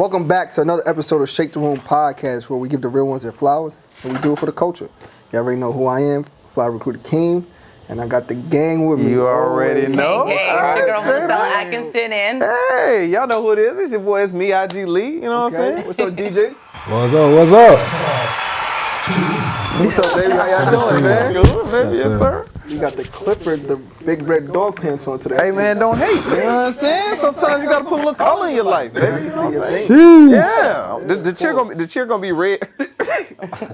Welcome back to another episode of Shake the Room Podcast, where we give the real ones their flowers and we do it for the culture. You already know who I am, FlyRecruiterKeem, and I got the gang with me. You already know. Hey, it's your girl Melissa Akeem in. Hey, y'all know who it is. It's your boy, it's me, IG Lee. You know what I'm saying? What's up, DJ? What's up? What's up? What's up, baby? How y'all doing, man? Good, man. Yes, sir. You got the Clippers, the big red dog pants on today. Hey, man, don't hate. You know what I'm saying? Sometimes you got to put a little color in your life, baby. You know what I'm saying? Jeez. Yeah. The chair gonna be red.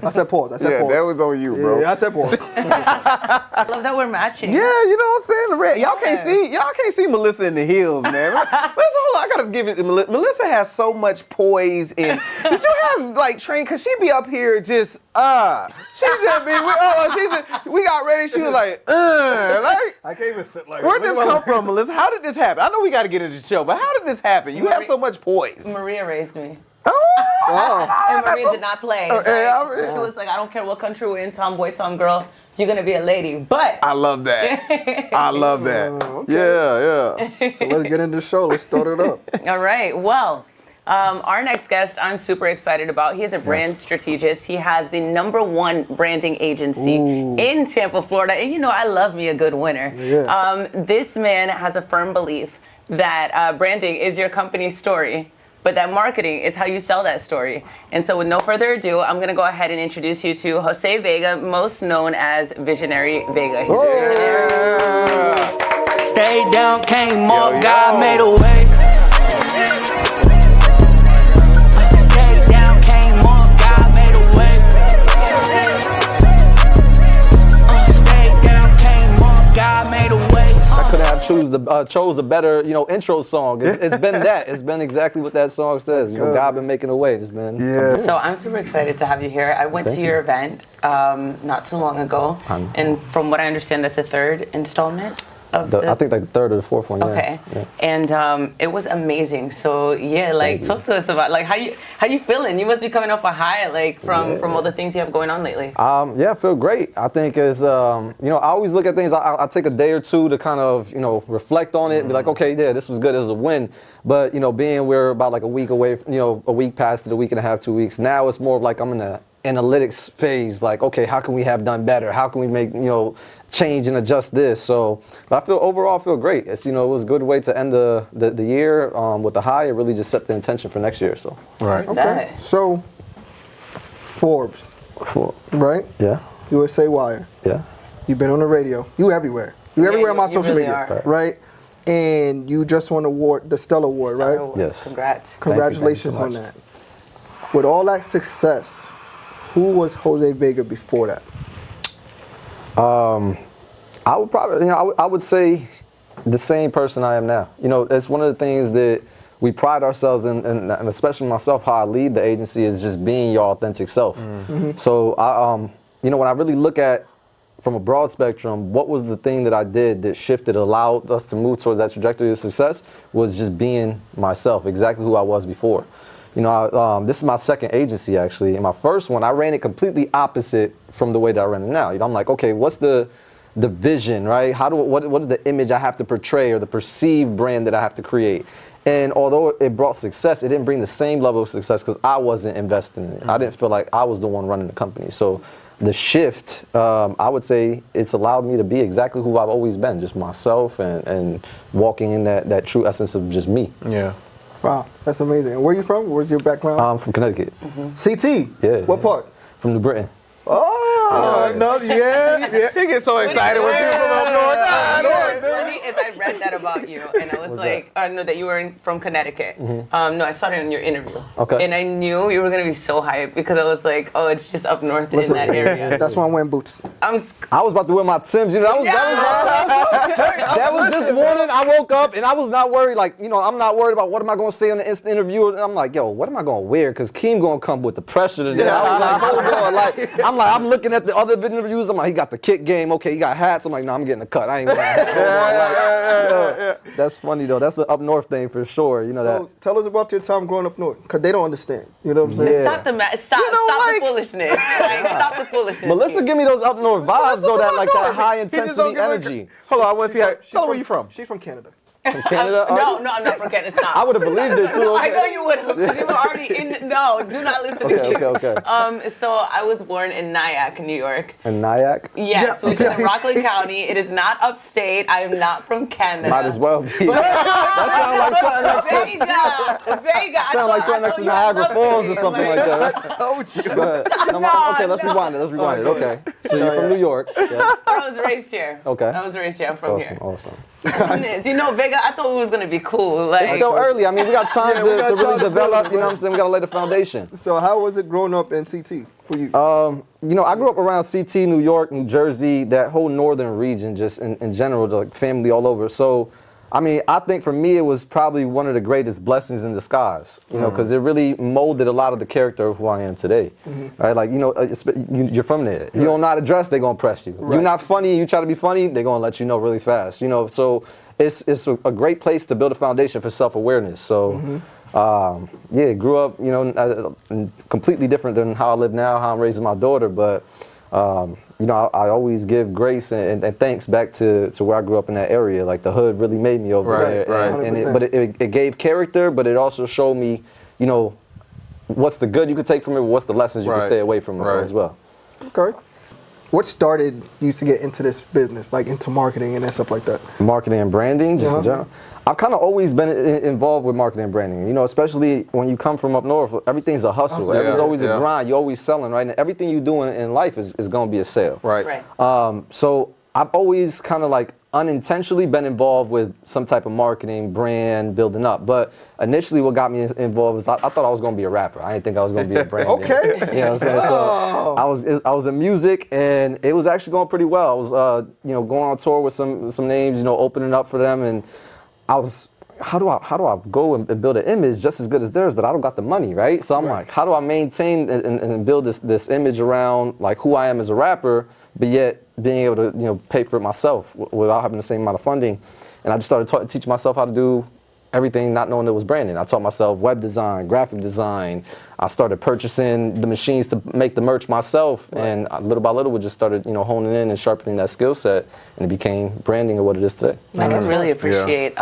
I said pause. That was on you, bro. Yeah, I said pause. I love that we're matching. Yeah, you know what I'm saying? The red. Y'all can't see Melissa in the heels, man. Hold on, I gotta give it to Melissa. Melissa has so much poise and did you have like train? Cause she be up here just she just be we got ready. She was like I can't even sit like. Where'd this come from, Melissa? How did this happen? I know we got to get into the show, but how did this happen? You have so much poise. Maria raised me. Oh. And Maria did not play. She was like, I don't care what country we're in, tomboy, tomgirl, you're going to be a lady. But I love that. I love that. Okay. Yeah. So let's get into the show. Let's start it up. all right. Well, our next guest, I'm super excited about. He is a brand strategist. He has the #1 branding agency in Tampa, Florida. And you know, I love me a good winner. Yeah. This man has a firm belief that branding is your company's story, but that marketing is how you sell that story. And so with no further ado, I'm going to go ahead and introduce you to Jose Vega, most known as Visionary Vega. Stay down, came up, God made a way. I couldn't have chose a better, intro song. It's been that. It's been exactly what that song says. God been making a way. It's been. Yeah. So I'm super excited to have you here. I went to your event not too long ago, and from what I understand, that's the 3rd installment. I think like the 3rd or the 4th one. Yeah. Okay. Yeah. And it was amazing. So yeah, talk to us about how you feeling? You must be coming off a high from all the things you have going on lately. Yeah, I feel great. I think it's I always look at things. I take a day or two to kind of reflect on it and be like, okay, yeah, this was good. This is a win. But being we're about like a week away, a week past it, a week and a half, 2 weeks. Now it's more of like I'm in the analytics phase, like, okay, how can we have done better? How can we make, change and adjust this? So, but I feel great. It's, it was a good way to end the year with the high. It really just set the intention for next year. So, Right. Okay. So, Forbes, right? Yeah. USA Wire. Yeah. You've been on the radio. You everywhere. You everywhere on my social really media, are. right? And you just won the Stellar Award, Star right? Wars. Yes. Congrats. Congratulations Thank you so on that. With all that success, who was Jose Vega before that? I would probably, I would say the same person I am now. It's one of the things that we pride ourselves in, and especially myself, how I lead the agency is just being your authentic self. So, when I really look at from a broad spectrum, what was the thing that I did that shifted, allowed us to move towards that trajectory of success was just being myself, exactly who I was before. This is my 2nd agency actually. In my first one, I ran it completely opposite from the way that I run it now. I'm like, okay, what's the vision, right? What is the image I have to portray or the perceived brand that I have to create? And although it brought success, it didn't bring the same level of success because I wasn't investing in it. I didn't feel like I was the one running the company. So the shift, I would say it's allowed me to be exactly who I've always been, just myself and walking in that true essence of just me. Yeah. Wow, that's amazing. Where are you from? Where's your background? I'm from Connecticut. CT? Yeah. What part? From New Britain. Oh, no, yeah. He gets so excited when people from up north. What's funny is I read that about you, and I was I know that you were from Connecticut. No, I saw it in your interview. Okay. And I knew you were gonna be so hyped because I was like, oh, it's just up north in that area. That's why I'm wearing boots. I was about to wear my Timbs. That was this morning. I woke up and I was not worried. I'm not worried about what am I going to say in the instant interview. And I'm like, yo, what am I going to wear? Because Keem going to come with the pressure today. Yeah, I was like, hold on. I'm looking at the other interviews. I'm like, he got the kick game. Okay, he got hats. I'm like, no, I'm getting a cut. I ain't going to. That's funny though. That's an up north thing for sure. So that. tell us about your time growing up north, because they don't understand. You know what I'm saying? Stop the foolishness. Stop the foolishness. Melissa, give me those up north vibes though. That high intensity energy. Hold on, I want to see how. Tell her where you from. She's from Canada. From Canada? No, I'm not from Canada. Stop. I would have believed it too. No, I okay. know you would have because you were already in. No, do not listen to me. Okay. So I was born in Nyack, New York. In Nyack? Yes, Yeah. which is in Rockland County. It is not upstate. I am not from Canada. Might as well be. That sounds like something next Vega. sound like something next to Niagara Falls or something like that. I told you. Okay, let's rewind it. Okay. So you're from New York. Yes. I was raised here. Okay. I was raised here. I'm from here. Awesome. Goodness. You know, Vega, I thought we was going to be cool. Like, It's still early. I mean, we got time Yeah, we got to time really to develop. build, You know what I'm saying? We got to lay the foundation. So how was it growing up in CT for you? You know, I grew up around CT, New York, New Jersey, that whole northern region, just in general, like family all over. So, I mean, I think for me, it was probably one of the greatest blessings in disguise, you know, because it really molded a lot of the character of who I am today. Right? Like, you know, you're from there. You don't know how to dress, they're going to press you. You're not funny, you try to be funny, they're going to let you know really fast, you know. So it's a great place to build a foundation for self-awareness. So, yeah, grew up, you know, completely different than how I live now, how I'm raising my daughter, but you know, I always give grace and thanks back to where I grew up in that area. Like the hood really made me over there. Right. And it gave character, but it also showed me, you know, what's the good you could take from it, what's the lessons you can stay away from it as well. Okay. What started you to get into this business, like into marketing and stuff like that? Marketing and branding, just in general. I've kind of always been involved with marketing and branding, you know, especially when you come from up north, everything's a hustle. Everything's always a grind. You're always selling, right? And everything you do in life is going to be a sale. Right. So I've always kind of like unintentionally been involved with some type of marketing, brand, building up. But initially what got me involved was I thought I was going to be a rapper. I didn't think I was going to be a brand. Okay. You know what I'm saying? So I was in music and it was actually going pretty well. I was, you know, going on tour with some names, you know, opening up for them, and I was, how do I go and build an image just as good as theirs, but I don't got the money, right? So I'm like, how do I maintain and build this image around like who I am as a rapper, but yet being able to, you know, pay for it myself without having the same amount of funding? And I just started teaching myself how to do everything, not knowing it was branding. I taught myself web design, graphic design. I started purchasing the machines to make the merch myself, and little by little we just started, you know, honing in and sharpening that skill set, and it became branding of what it is today. I can really appreciate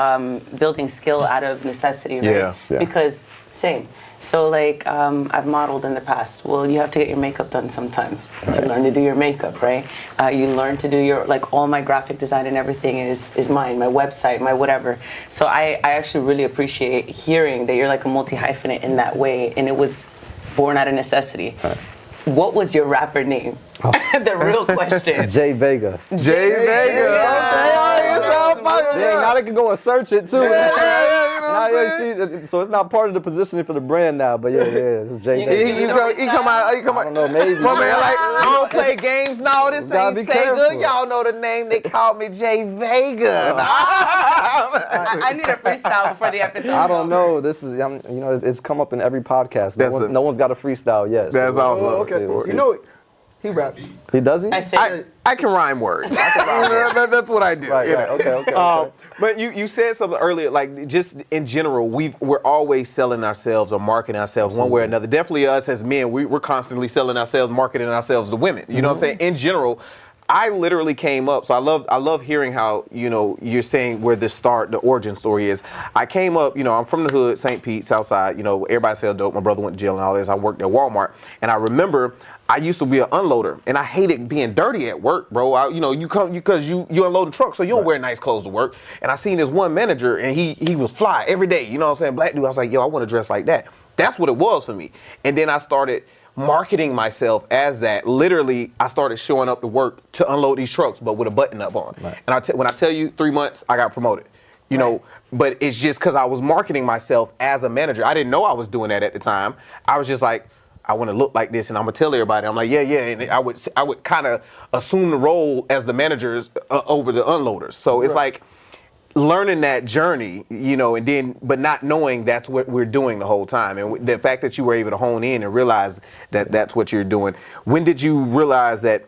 building skill out of necessity, right? Yeah. Because same. So like I've modeled in the past. Well, you have to get your makeup done sometimes. You learn to do your makeup, right? You learn to do your, like all my graphic design and everything is mine, my website, my whatever. So I actually really appreciate hearing that you're like a multi-hyphenate in that way, and it was born out of necessity. What was your rapper name? The real question. J Vega. J Vega. Yeah, now they can go and search it too. See, so it's not part of the positioning for the brand now, but yeah, it's J Vega. He come out. I don't know, maybe. My man, like, I don't play games. No, this Gotta ain't be say careful. good. Y'all know the name. They called me J Vega. I need a freestyle before the episode. I don't know. This is, you know, it's come up in every podcast. No one's got a freestyle yet. That's awesome. Okay. You know, he raps. He does he? I said I can rhyme words. That's what I do. Right. Okay. But you said something earlier, like just in general, we're always selling ourselves or marketing ourselves one way or another. Definitely us as men, we're constantly selling ourselves, marketing ourselves to women. You know what I'm saying? In general, I literally came up, so I love hearing how, you know, you're saying where the origin story is. I came up, you know, I'm from the hood, St. Pete, Southside, you know, everybody sell dope. My brother went to jail and all this. I worked at Walmart, and I remember I used to be an unloader, and I hated being dirty at work, bro. You come because you unloading trucks, so you don't wear nice clothes to work. And I seen this one manager, and he was fly every day. You know what I'm saying? Black dude. I was like, yo, I want to dress like that. That's what it was for me. And then I started marketing myself as that. Literally, I started showing up to work to unload these trucks, but with a button up on. Right. And when I tell you 3 months, I got promoted. You know, but it's just because I was marketing myself as a manager. I didn't know I was doing that at the time. I was just like, I want to look like this, and I'm gonna tell everybody. I'm like, yeah, and I would kind of assume the role as the managers over the unloaders. So it's like learning that journey, you know, and then but not knowing that's what we're doing the whole time, and the fact that you were able to hone in and realize that that's what you're doing. When did you realize that,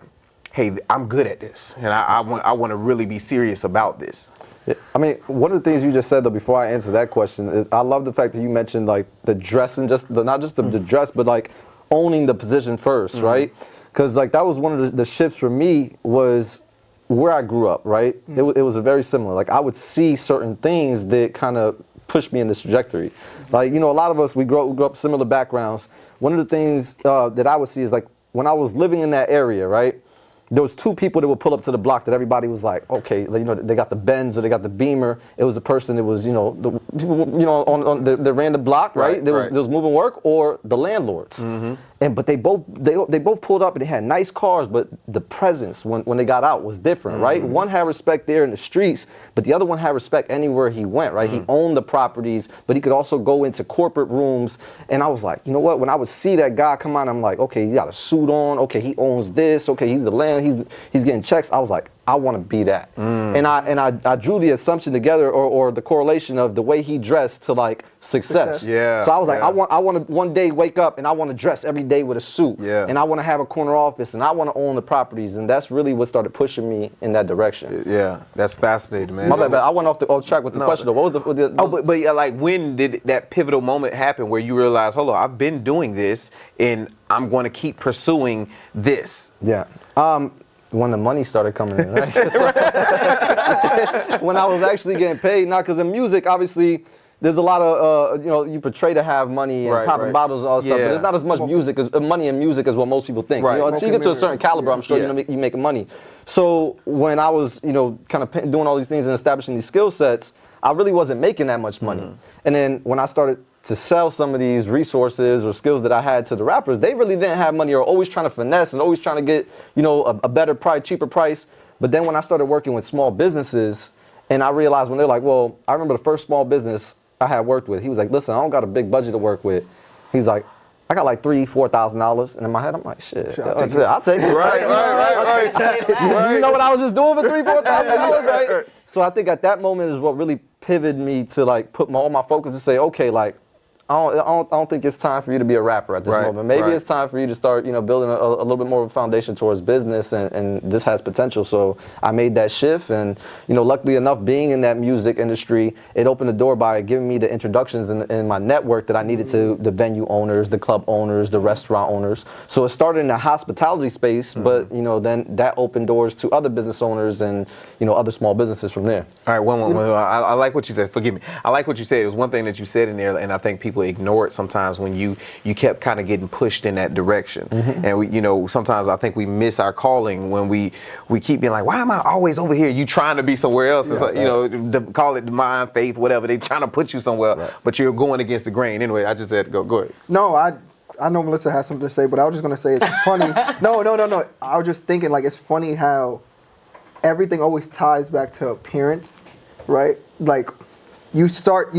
hey, I'm good at this, and I want to really be serious about this? Yeah, I mean, one of the things you just said though, before I answer that question, is I love the fact that you mentioned like the dress and not just the dress, but like owning the position first, right? Because like that was one of the shifts for me was where I grew up, right? It was a very similar. Like I would see certain things that kind of pushed me in this trajectory. Like, you know, a lot of us, we grew up similar backgrounds. One of the things that I would see is like when I was living in that area, right? There was two people that would pull up to the block that everybody was like, okay, you know, they got the Benz or they got the Beamer. It was a person that was, you know, the people, you know, on the ran the block, right? There was moving work, or the landlords. But they both pulled up and they had nice cars, but the presence when they got out was different, right? One had respect there in the streets, but the other one had respect anywhere he went, right? He owned the properties, but he could also go into corporate rooms. And I was like, you know what? When I would see that guy come out, I'm like, okay, he got a suit on. Okay, he owns this. Okay, he's the land. He's getting checks. I was like, I want to be that. And I drew the assumption together or the correlation of the way he dressed to like success. Yeah. So I was like, I want to one day wake up and I want to dress every day with a suit. Yeah. And I want to have a corner office and I want to own the properties. And that's really what started pushing me in that direction. Yeah, that's fascinating, man. My bad, I went off track with the question though. What was the but yeah, like when did that pivotal moment happen where you realized, hold on, I've been doing this and I'm going to keep pursuing this? Yeah. When the money started coming in, right? When I was actually getting paid, not because in music, obviously, there's a lot of, you know, you portray to have money and popping bottles and all that stuff, but there's not as much music as money in music as what most people think. Right. You know, until you get to a certain caliber, I'm sure you making money. So when I was, you know, kind of doing all these things and establishing these skill sets, I really wasn't making that much money. And then when I started to sell some of these resources or skills that I had to the rappers, they really didn't have money or always trying to finesse and always trying to get, you know, a better price, cheaper price. But then when I started working with small businesses and I realized when they're like, well, I remember the first small business I had worked with, he was like, listen, I don't got a big budget to work with. He's like, I got like $3,000-$4,000. And in my head, I'm like, shit, I'll take it. Right. You know what I was just doing for $3,000-$4,000, right? So I think at that moment is what really pivoted me to like put all my focus and say, okay, like, I don't think it's time for you to be a rapper at this moment. Maybe it's time for you to start, you know, building a little bit more of a foundation towards business, and this has potential. So I made that shift, and you know, luckily enough, being in that music industry, it opened the door by giving me the introductions in my network that I needed to the venue owners, the club owners, the restaurant owners. So it started in the hospitality space, but you know, then that opened doors to other business owners and you know, other small businesses from there. All right, one. I like what you said. Forgive me. I like what you said. It was one thing that you said in there, and I think people ignore it sometimes when you kept kind of getting pushed in that direction. And we, you know, sometimes I think we miss our calling when we keep being like, why am I always over here? You trying to be somewhere else? It's like, you know, call it mind, faith, whatever. They trying to put you somewhere, but you're going against the grain. Anyway, I just had to go ahead. No, I know Melissa has something to say, but I was just gonna say it's funny. No. I was just thinking like it's funny how everything always ties back to appearance, right? Like you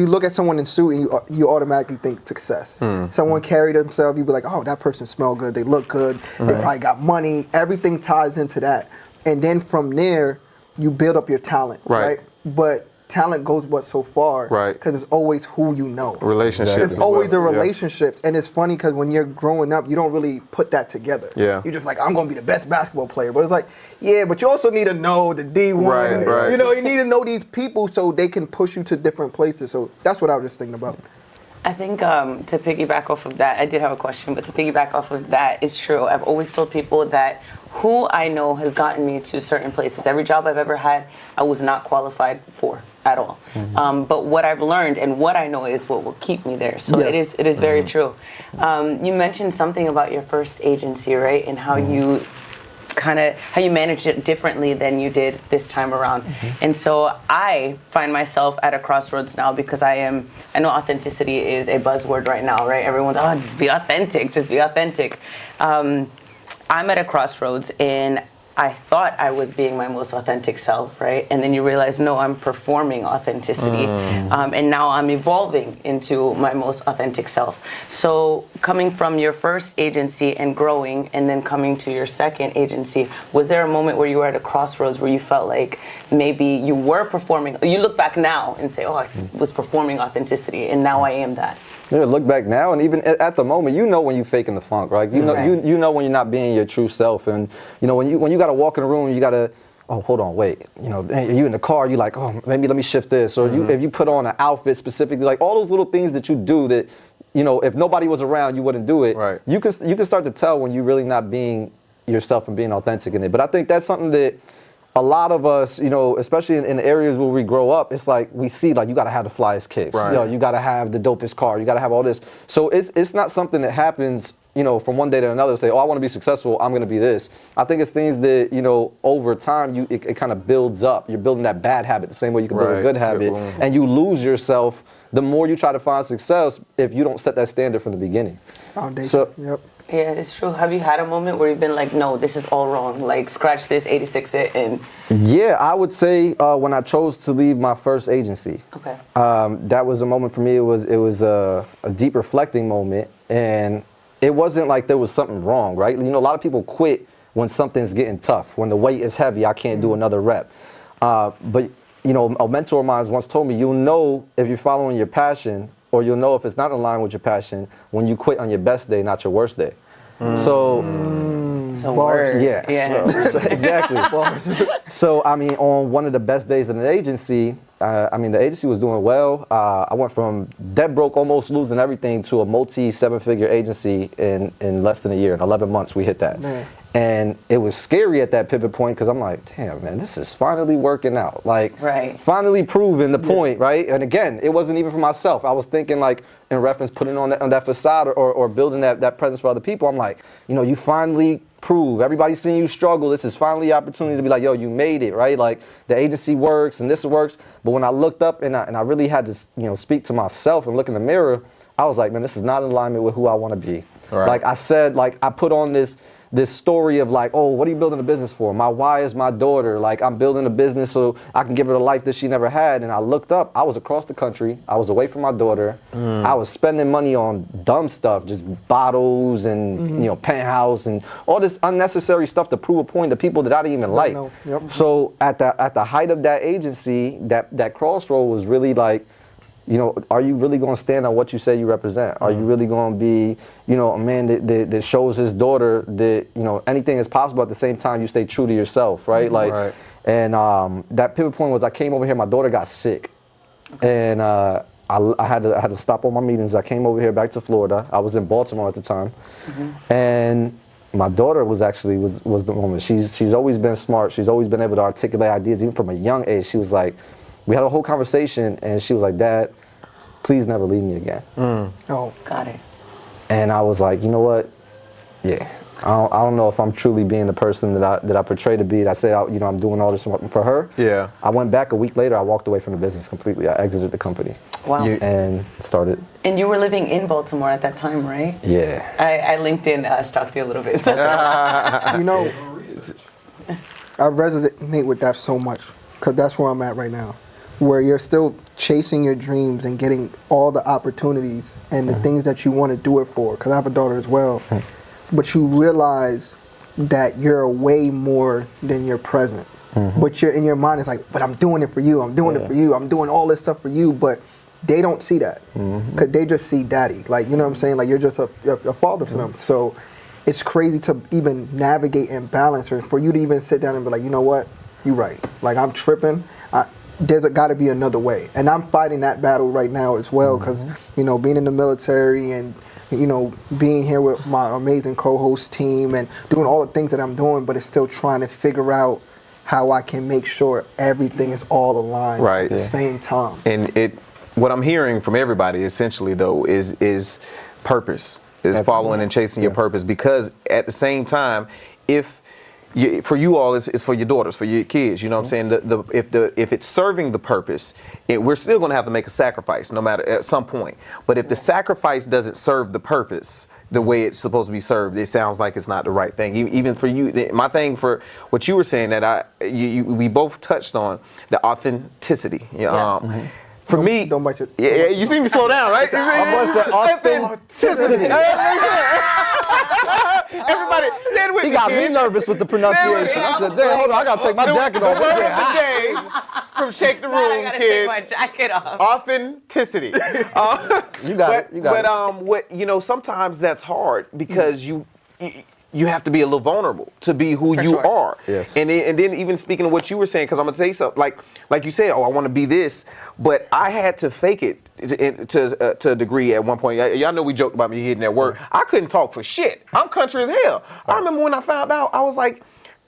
look at someone in suit and you automatically think success. Someone carry themselves, you be like, oh, that person smell good, they look good, they probably got money. Everything ties into that. And then from there, you build up your talent, right? But talent goes but so far, right? Because it's always who you know. Relationships. It's always the relationships, and it's funny because when you're growing up, you don't really put that together. Yeah. You're just like, I'm gonna be the best basketball player, but it's like, yeah, but you also need to know the D1. Right. You know, you need to know these people so they can push you to different places. So that's what I was just thinking about. I think to piggyback off of that, I did have a question, but to piggyback off of that is true. I've always told people that who I know has gotten me to certain places. Every job I've ever had, I was not qualified for at all. But what I've learned and what I know is what will keep me there. So it is very true. You mentioned something about your first agency, right? And how you managed it differently than you did this time around. And so I find myself at a crossroads now because I know authenticity is a buzzword right now, right? Everyone's, oh, just be authentic, just be authentic. I'm at a crossroads and I thought I was being my most authentic self, right? And then you realize, no, I'm performing authenticity. And now I'm evolving into my most authentic self. So coming from your first agency and growing and then coming to your second agency, was there a moment where you were at a crossroads where you felt like maybe you were performing, you look back now and say, oh, I was performing authenticity and now I am that? Yeah, look back now, and even at the moment, you know when you faking the funk, right? You know, you know when you're not being your true self, and you know when you got to walk in a room, you got to, oh, hold on, wait, you know, you in the car, you like, oh, maybe let me shift this, or if you put on an outfit specifically, like all those little things that you do that, you know, if nobody was around, you wouldn't do it. Right. You can start to tell when you're really not being yourself and being authentic in it. But I think that's something that a lot of us, you know, especially in the areas where we grow up, it's like we see like you gotta have the flyest kicks, Right. you know, you gotta have the dopest car, you gotta have all this. So it's not something that happens, you know, from one day to another. Say, oh, I want to be successful, I'm gonna be this. I think it's things that, you know, over time it kind of builds up. You're building that bad habit the same way you can build a Right. good habit, and you lose yourself the more you try to find success if you don't set that standard from the beginning. Foundation. So, Yep. Yeah, it's true. Have you had a moment where you've been like, no, this is all wrong, like scratch this, 86 it, and yeah, I would say when I chose to leave my first agency. okay. That was a moment for me. It was a deep reflecting moment, and it wasn't like there was something wrong, right? You know, a lot of people quit when something's getting tough, when the weight is heavy. I can't do another rep. But you know, a mentor of mine once told me, you'll know if you're following your passion, or you'll know if it's not in line with your passion when you quit on your best day, not your worst day. So. So Bars. word. Yeah, so exactly. So, I mean, on one of the best days in the agency, I mean, the agency was doing well. I went from dead broke, almost losing everything, to a multi-seven-figure agency in less than a year. In 11 months, we hit that. Man. And it was scary at that pivot point because I'm like, damn, man, this is finally working out. Like, Right. finally proving the point, right? And again, it wasn't even for myself. I was thinking like in reference putting on that facade or building that presence for other people. I'm like, you know, you finally prove. Everybody's seeing you struggle. This is finally the opportunity to be like, yo, you made it, right? Like the agency works and this works. But when I looked up and I really had to, you know, speak to myself and look in the mirror, I was like, man, this is not in alignment with who I want to be. Right. Like I said, like I put on this story of like, oh, what are you building a business for? My why is my daughter. Like I'm building a business so I can give her the life that she never had. And I looked up, I was across the country. I was away from my daughter. I was spending money on dumb stuff, just bottles and, you know, penthouse and all this unnecessary stuff to prove a point to people that I didn't even like. no. Yep. So at the height of that agency, that crossroad was really like, you know, are you really going to stand on what you say you represent? Are you really going to be, you know, a man that shows his daughter that, you know, anything is possible at the same time you stay true to yourself, right? Like, Right. and that pivot point was I came over here, my daughter got sick, and I had to stop all my meetings. I came over here back to Florida. I was in Baltimore at the time, and my daughter was the woman. She's always been smart. She's always been able to articulate ideas, even from a young age. She was like, we had a whole conversation, and she was like, Dad, please never leave me again. Oh, Got it. And I was like, you know what? Yeah, I don't know if I'm truly being the person that I portray to be. I said, you know, I'm doing all this for her. Yeah. I went back a week later. I walked away from the business completely. I exited the company. Wow. And started. And you were living in Baltimore at that time, right? Yeah. I LinkedIn stalked you a little bit. So. you know, I resonate with that so much because that's where I'm at right now, where you're still chasing your dreams and getting all the opportunities and the things that you want to do it for. Because I have a daughter as well, but you realize that you're way more than your present. But you're in your mind, it's like, but I'm doing it for you. I'm doing it for you. I'm doing all this stuff for you. But they don't see that because they just see daddy. Like, you know what I'm saying? Like, you're just a father to them. So it's crazy to even navigate and balance, or for you to even sit down and be like, you know what? You're right. Like, I'm tripping. There's got to be another way. And I'm fighting that battle right now as well because, you know, being in the military and, you know, being here with my amazing co-host team and doing all the things that I'm doing, but it's still trying to figure out how I can make sure everything is all aligned Right. at the same time. And what I'm hearing from everybody essentially though is purpose, is following and chasing your purpose, because at the same time, for you all, it's for your daughters, for your kids. You know what I'm saying? If it's serving the purpose, we're still going to have to make a sacrifice, no matter at some point. But if the sacrifice doesn't serve the purpose the way it's supposed to be served, it sounds like it's not the right thing. Even for you, my thing for what you were saying that we both touched on, the authenticity. For me, don't bite your. Yeah, you see me slow down, right? Authenticity. Everybody, say it with He me. got me kids. nervous with the pronunciation. I said, damn, hold on, I gotta take my jacket off. The word of the day from Shake the I Room, gotta kids. take my jacket off. Authenticity. You got it. But sometimes that's hard because you have to be a little vulnerable to be who you sure. are. Yes. And then even speaking of what you were saying, because I'm gonna say something like you said, oh, I want to be this, but I had to fake it to a degree at one point. Y'all know we joked about me hitting that word. I couldn't talk for shit. I'm country as hell. I remember when I found out, I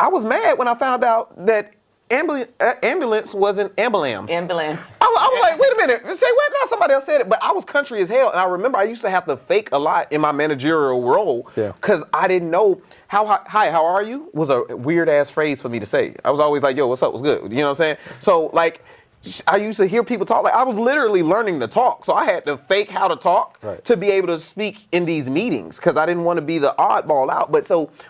was mad when I found out that ambulance wasn't ambulance. Ambulance. I was like, wait a minute. Say what? No, somebody else said it. But I was country as hell. And I remember I used to have to fake a lot in my managerial role. Yeah. Because I didn't know hi, how are you? Was a weird ass phrase for me to say. I was always like, yo, what's up? What's good? You know what I'm saying? So like, I used to hear people talk. Like I was literally learning to talk. So I had to fake how to talk to be able to speak in these meetings because I didn't want to be the oddball out.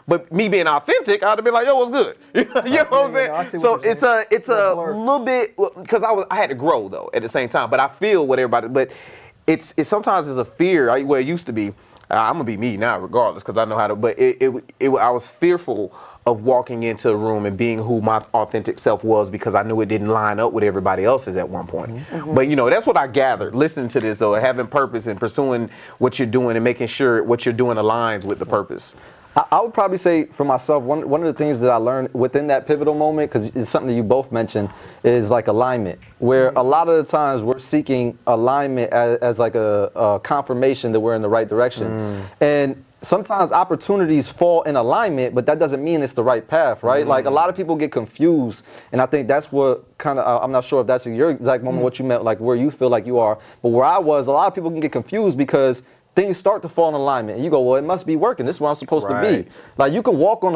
But me being authentic, I'd have been like, yo, what's good? You know what I'm saying? So it's a little bit, because I had to grow though at the same time. But I feel what everybody, but it's sometimes it's a fear. Well, it used to be. I'm gonna be me now, regardless, because I know how to. But I was fearful of walking into a room and being who my authentic self was because I knew it didn't line up with everybody else's at one point. Mm-hmm. But that's what I gathered listening to this though, having purpose and pursuing what you're doing and making sure what you're doing aligns with the purpose. I would probably say for myself, one of the things that I learned within that pivotal moment, because it's something that you both mentioned, is like alignment, where a lot of the times we're seeking alignment as like a confirmation that we're in the right direction. And sometimes opportunities fall in alignment, but that doesn't mean it's the right path, right? Like a lot of people get confused, and I think that's what kind of, I'm not sure if that's your exact moment, what you meant, like where you feel like you are, but where I was, a lot of people can get confused because things start to fall in alignment, and you go, well, it must be working. This is where I'm supposed to be. Like you can walk on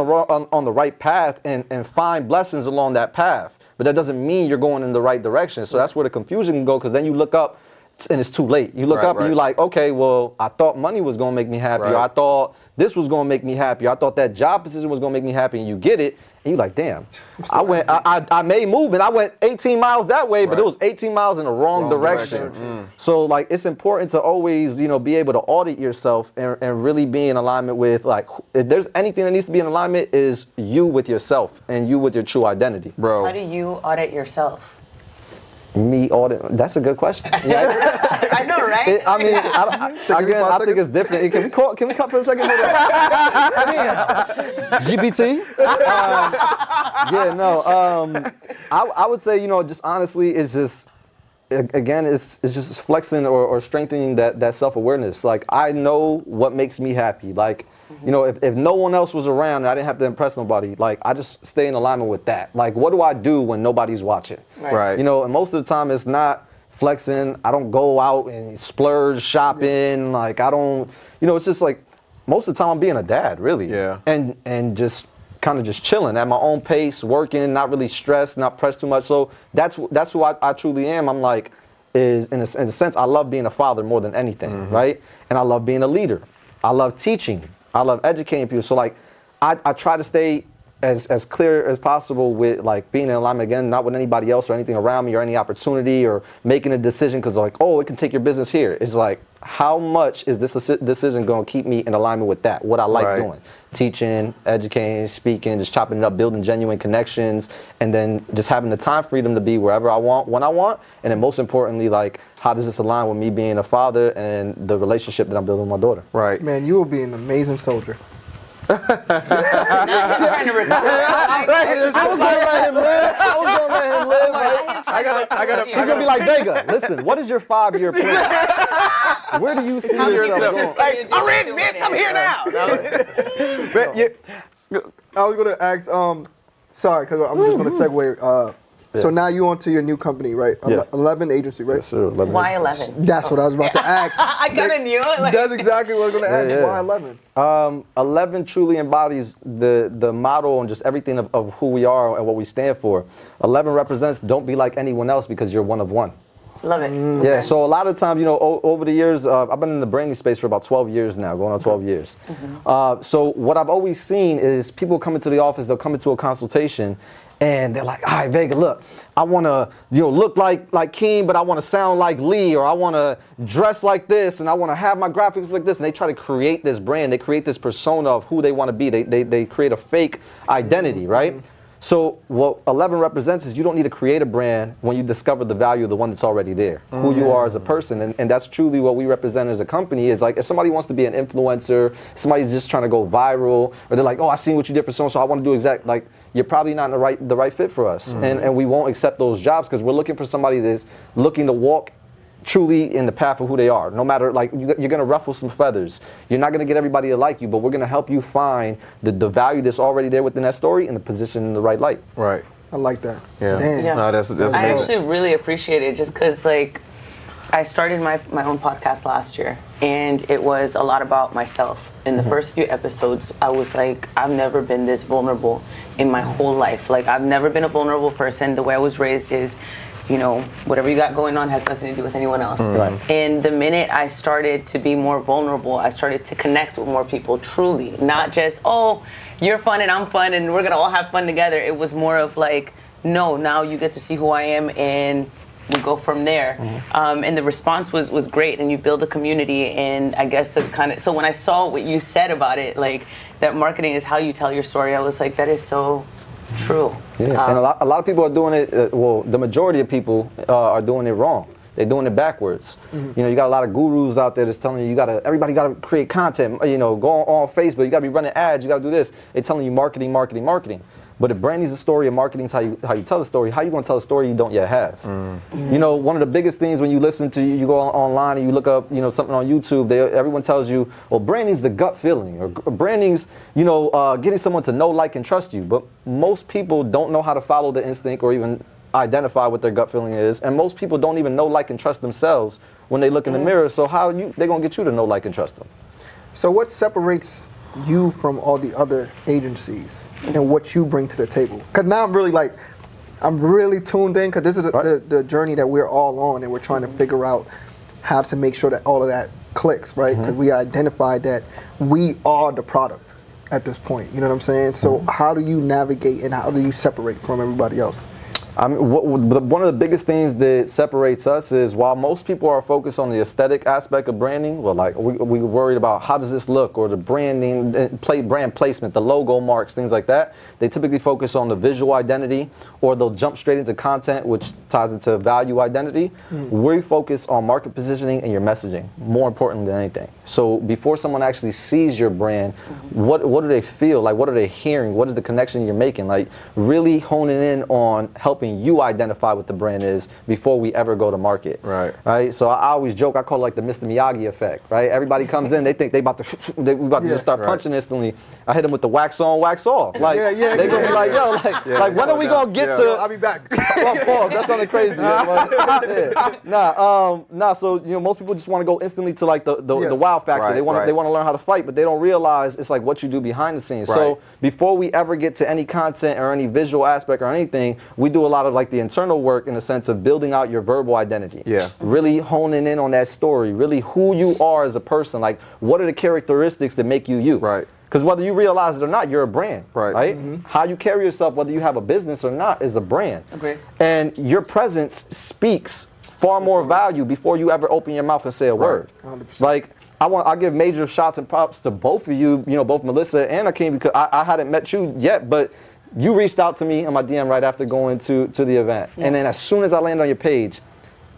the right path and find blessings along that path, but that doesn't mean you're going in the right direction. So that's where the confusion can go, because then you look up and it's too late. You look up and you're like, okay, well, I thought money was gonna make me happy, or I thought this was gonna make me happy, or I thought that job position was gonna make me happy, and you get it, and you're like, damn, I made movement. I went 18 miles that way, but it was 18 miles in the wrong direction. So like, it's important to always, be able to audit yourself and really be in alignment with, like, if there's anything that needs to be in alignment, is you with yourself and you with your true identity. Bro. How do you audit yourself? Me audit? That's a good question. I know, right? I think it's different. Can we cut for a second? GBT? I would say, just honestly, it's just, again, it's just flexing or strengthening that self-awareness. Like, I know what makes me happy. Like, if no one else was around and I didn't have to impress nobody, like, I just stay in alignment with that. Like, what do I do when nobody's watching? Right. And most of the time it's not flexing. I don't go out and splurge shopping. Like, I don't, it's just like, most of the time I'm being a dad, really. Yeah. And just kind of just chilling at my own pace, working, not really stressed, not pressed too much. So that's who I truly am. I'm like, in a sense, I love being a father more than anything, right? And I love being a leader. I love teaching. I love educating people. So like, I try to stay as clear as possible with like being in alignment, again, not with anybody else or anything around me or any opportunity or making a decision because like, oh, it can take your business here. It's like, how much is this decision going to keep me in alignment with that, what I like doing? Teaching, educating, speaking, just chopping it up, building genuine connections, and then just having the time freedom to be wherever I want, when I want. And then most importantly, like, how does this align with me being a father and the relationship that I'm building with my daughter? Right. Man, you will be an amazing soldier. Trying to retire. I was gonna let him live. I gotta. He's gonna be like, Vega, listen, what is your 5-year plan? Where do you see yourself going? Like, I'm rich, bitch. I'm here now. I was gonna ask. Sorry, because I'm just gonna segue. So now you on to your new company, right? 11 agency, right? Yes, sir. 11 Why agencies. 11? That's what I was about to ask. I kind of knew it. That's exactly what I was going to ask. Why 11? 11 truly embodies the motto and just everything of who we are and what we stand for. 11 represents don't be like anyone else because you're one of one. Love it. Yeah, so a lot of times, over the years, I've been in the branding space for about 12 years now, going on 12 years. So what I've always seen is people come into the office, they'll come into a consultation, and they're like, all right, Vega, look, I want to look like Keem, but I want to sound like Lee, or I want to dress like this, and I want to have my graphics like this. And they try to create this brand. They create this persona of who they want to be. They create a fake identity, right? So what 11 represents is you don't need to create a brand when you discover the value of the one that's already there, who you are as a person. And that's truly what we represent as a company. Is like, if somebody wants to be an influencer, somebody's just trying to go viral, or they're like, oh, I seen what you did for so I want to do exact, like, you're probably not the right fit for us. And we won't accept those jobs because we're looking for somebody that's looking to walk truly in the path of who they are. No matter, like, you're going to ruffle some feathers. You're not going to get everybody to like you, but we're going to help you find the value that's already there within that story and the position in the right light. Right. I like that. Yeah. Damn. Yeah. No, that's I amazing. actually really appreciate it just because, like, I started my own podcast last year, and it was a lot about myself. In the first few episodes, I was like, I've never been this vulnerable in my whole life. Like, I've never been a vulnerable person. The way I was raised is, you know, whatever you got going on has nothing to do with anyone else. Right. And the minute I started to be more vulnerable, I started to connect with more people truly, not just, oh, you're fun and I'm fun and we're gonna all have fun together. It was more of like, no, now you get to see who I am and we go from there. And the response was great, and you build a community, and I guess that's kind of, so when I saw what you said about it, like that marketing is how you tell your story, I was like, that is so true. Yeah, and a lot of people are doing it, well, the majority of people are doing it wrong. They're doing it backwards. You know, you got a lot of gurus out there that's telling you, everybody gotta create content, you know, go on Facebook, you gotta be running ads, you gotta do this. They're telling you marketing, marketing, marketing. But if branding is a story and marketing is how you tell a story, how you gonna tell a story you don't yet have? You know, one of the biggest things when you listen to, you go online and you look up, you know, something on YouTube, everyone tells you, well, branding's the gut feeling, or branding's, you know, getting someone to know, like, and trust you. But most people don't know how to follow the instinct or even identify what their gut feeling is, and most people don't even know, like, and trust themselves when they look in the mirror. So how they gonna get you to know, like, and trust them? So what separates you from all the other agencies and what you bring to the table? Because now I'm really tuned in, because this is the journey that we're all on, and we're trying to figure out how to make sure that all of that clicks, right? Because we identified that we are the product at this point, you know what I'm saying? So how do you navigate and how do you separate from everybody else? I mean, one of the biggest things that separates us is, while most people are focused on the aesthetic aspect of branding, well, like we worried about how does this look, or the branding, brand placement, the logo marks, things like that. They typically focus on the visual identity, or they'll jump straight into content, which ties into value identity. We focus on market positioning and your messaging, more important than anything. So before someone actually sees your brand, what do they feel? Like, what are they hearing? What is the connection you're making? Like, really honing in on helping you identify what the brand is before we ever go to market. Right. So I always joke, I call it like the Mr. Miyagi effect, right? Everybody comes in, they think we about to just start punching instantly. I hit them with the wax on, wax off. Like, they gonna be like, yo, like when are we gonna get to? I'll be back. Pause. That sounded crazy. Nah. So, you know, most people just want to go instantly to like the wow factor. They want to learn how to fight, but they don't realize it's like what you do behind the scenes. So before we ever get to any content or any visual aspect or anything, we do a lot of like the internal work in the sense of building out your verbal identity. Really honing in on that story, really who you are as a person. Like, what are the characteristics that make you you? Because whether you realize it or not, you're a brand, right? How you carry yourself, whether you have a business or not, is a brand. And your presence speaks far more value before you ever open your mouth and say a word. 100%. Like, I give major shots and props to both of you, you know, both Melissa and Akeem, because I hadn't met you yet, but you reached out to me on my DM right after going to the event. And then as soon as I landed on your page,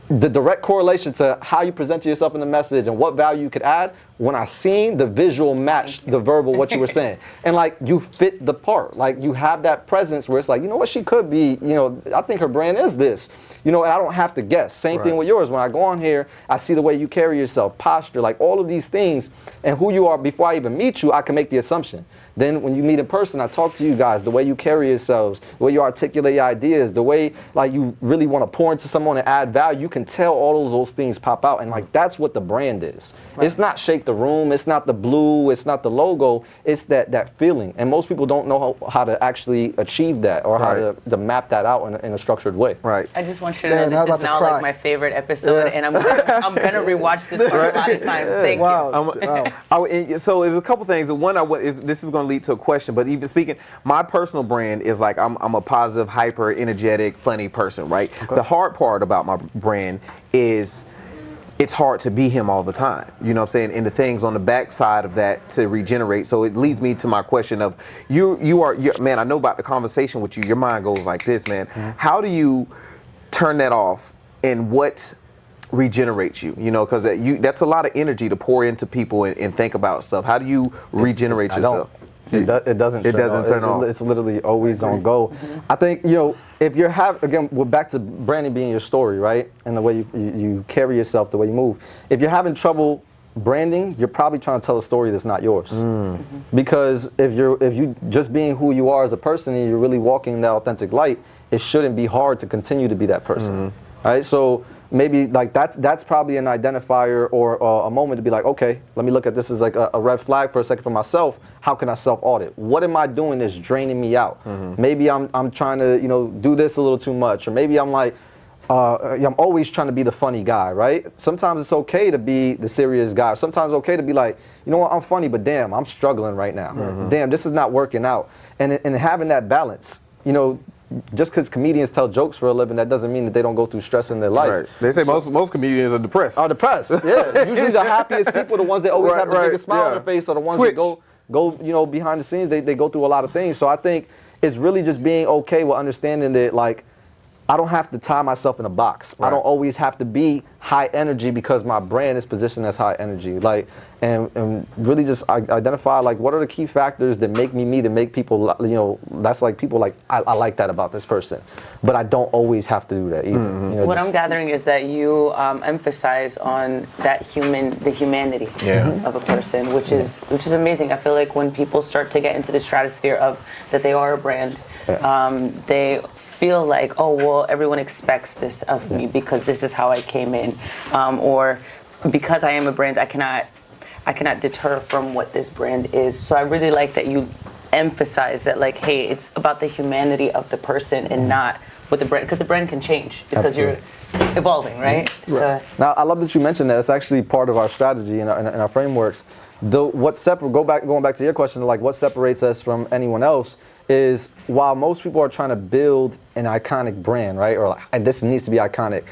the direct correlation to how you present yourself in the message and what value you could add, when I seen the visual match the verbal, what you were saying. And like, you fit the part. Like, you have that presence where it's like, you know what, she could be, you know, I think her brand is this. You know, and I don't have to guess. Same thing with yours. When I go on here, I see the way you carry yourself, posture, like all of these things, and who you are before I even meet you, I can make the assumption. Then when you meet in person, I talk to you guys, the way you carry yourselves, the way you articulate your ideas, the way like you really want to pour into someone and add value, you can tell all those things pop out. And like, that's what the brand is. It's not shake the room, it's not the blue, it's not the logo, it's that feeling. And most people don't know how to actually achieve that, or how to map that out in a structured way. I just want you to know this is now like my favorite episode, and I'm gonna rewatch this part a lot of times. Thank you. So there's a couple things. One, this is going to lead to a question, but even speaking, my personal brand is like, I'm a positive, hyper, energetic, funny person, right? The hard part about my brand is it's hard to be him all the time. You know what I'm saying? And the things on the backside of that to regenerate. So it leads me to my question of, you are, man, I know about the conversation with you, your mind goes like this, man. How do you turn that off, and what regenerates you? You know, because that's a lot of energy to pour into people and think about stuff. How do you regenerate yourself? It doesn't turn off. It's literally always on go. I think, you know, if you're again, we're back to branding being your story, right? And the way you carry yourself, the way you move. If you're having trouble branding, you're probably trying to tell a story that's not yours. Because if you just being who you are as a person and you're really walking that authentic light, it shouldn't be hard to continue to be that person. Right? So maybe like that's probably an identifier or a moment to be like, okay, let me look at this as like a red flag for a second for myself. How can I self-audit? What am I doing that's draining me out? Maybe I'm trying to, you know, do this a little too much, or maybe I'm like, I'm always trying to be the funny guy, right? Sometimes it's okay to be the serious guy. Sometimes it's okay to be like, you know what, I'm funny, but damn, I'm struggling right now. Damn, this is not working out. And having that balance, you know, just because comedians tell jokes for a living, that doesn't mean that they don't go through stress in their life. Right. They say most comedians are depressed. Yeah. Usually the happiest people, the ones that always have the biggest smile on their face, are the ones that go, you know, behind the scenes. They go through a lot of things. So I think it's really just being okay with understanding that, like, I don't have to tie myself in a box. I don't always have to be high energy because my brand is positioned as high energy. Like, and really just identify, like, what are the key factors that make me me, that make people, you know, that's like people like, I like that about this person. But I don't always have to do that either. You know, what I'm gathering is that you emphasize on the humanity of a person, which is amazing. I feel like when people start to get into the stratosphere of that they are a brand, they feel like, oh, well, everyone expects this of me because this is how I came in, or because I am a brand, I cannot deter from what this brand is. So I really like that you emphasize that, like, hey, it's about the humanity of the person and not what the brand, because the brand can change because you're evolving, right? So now, I love that you mentioned that. It's actually part of our strategy and our frameworks. Going back to your question, like, what separates us from anyone else is, while most people are trying to build an iconic brand, right, or like, and this needs to be iconic,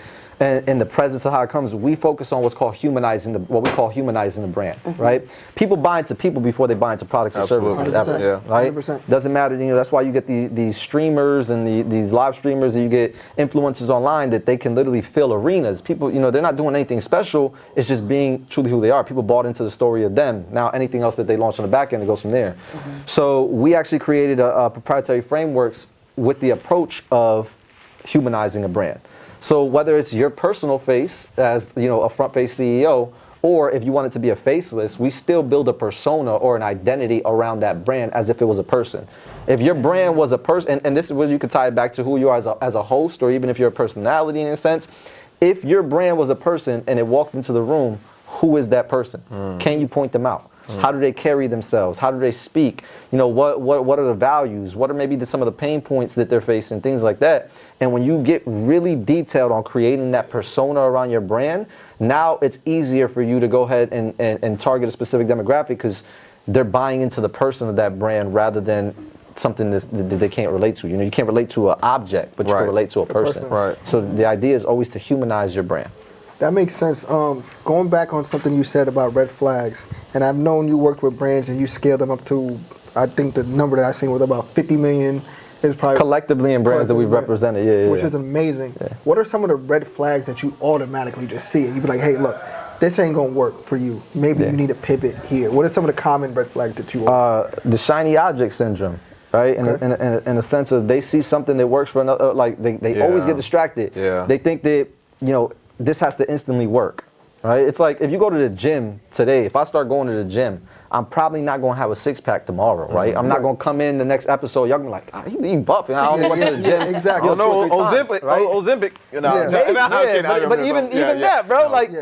and in the presence of how it comes, we focus on what we call humanizing the brand, right? People buy into people before they buy into products or services, ever, right? 100%. Doesn't matter, you know. That's why you get these streamers and these live streamers, and you get influencers online that they can literally fill arenas. People, you know, they're not doing anything special. It's just being truly who they are. People bought into the story of them. Now anything else that they launch on the back end, it goes from there. So we actually created a proprietary frameworks with the approach of humanizing a brand. So whether it's your personal face as, you know, a front-face CEO, or if you want it to be a faceless, we still build a persona or an identity around that brand as if it was a person. If your brand was a person, and this is where you could tie it back to who you are as a host, or even if you're a personality in a sense, if your brand was a person and it walked into the room, who is that person? Can you point them out? How do they carry themselves? How do they speak? You know, what are the values? What are maybe some of the pain points that they're facing? Things like that. And when you get really detailed on creating that persona around your brand, now it's easier for you to go ahead and target a specific demographic because they're buying into the person of that brand rather than something that they can't relate to. You know, you can't relate to an object, but you can relate to a person. Right. So the idea is always to humanize your brand. That makes sense. Going back on something you said about red flags, and I've known you worked with brands and you scaled them up to, I think the number that I seen was about 50 million. Is probably collectively in brands that we've represented, which is amazing. What are some of the red flags that you automatically just see? And you be like, hey, look, this ain't gonna work for you. Maybe you need to pivot here. What are some of the common red flags that you the shiny object syndrome. Right, in a sense of they see something that works for another, like they always get distracted. They think that, you know, this has to instantly work, right? It's like if you go to the gym today, if I start going to the gym, I'm probably not going to have a six-pack tomorrow, right? I'm not going to come in the next episode, y'all gonna be like, oh, you buff, and I only went to the gym. Exactly. Oh, no, Ozempic. You know, but even that, bro, like,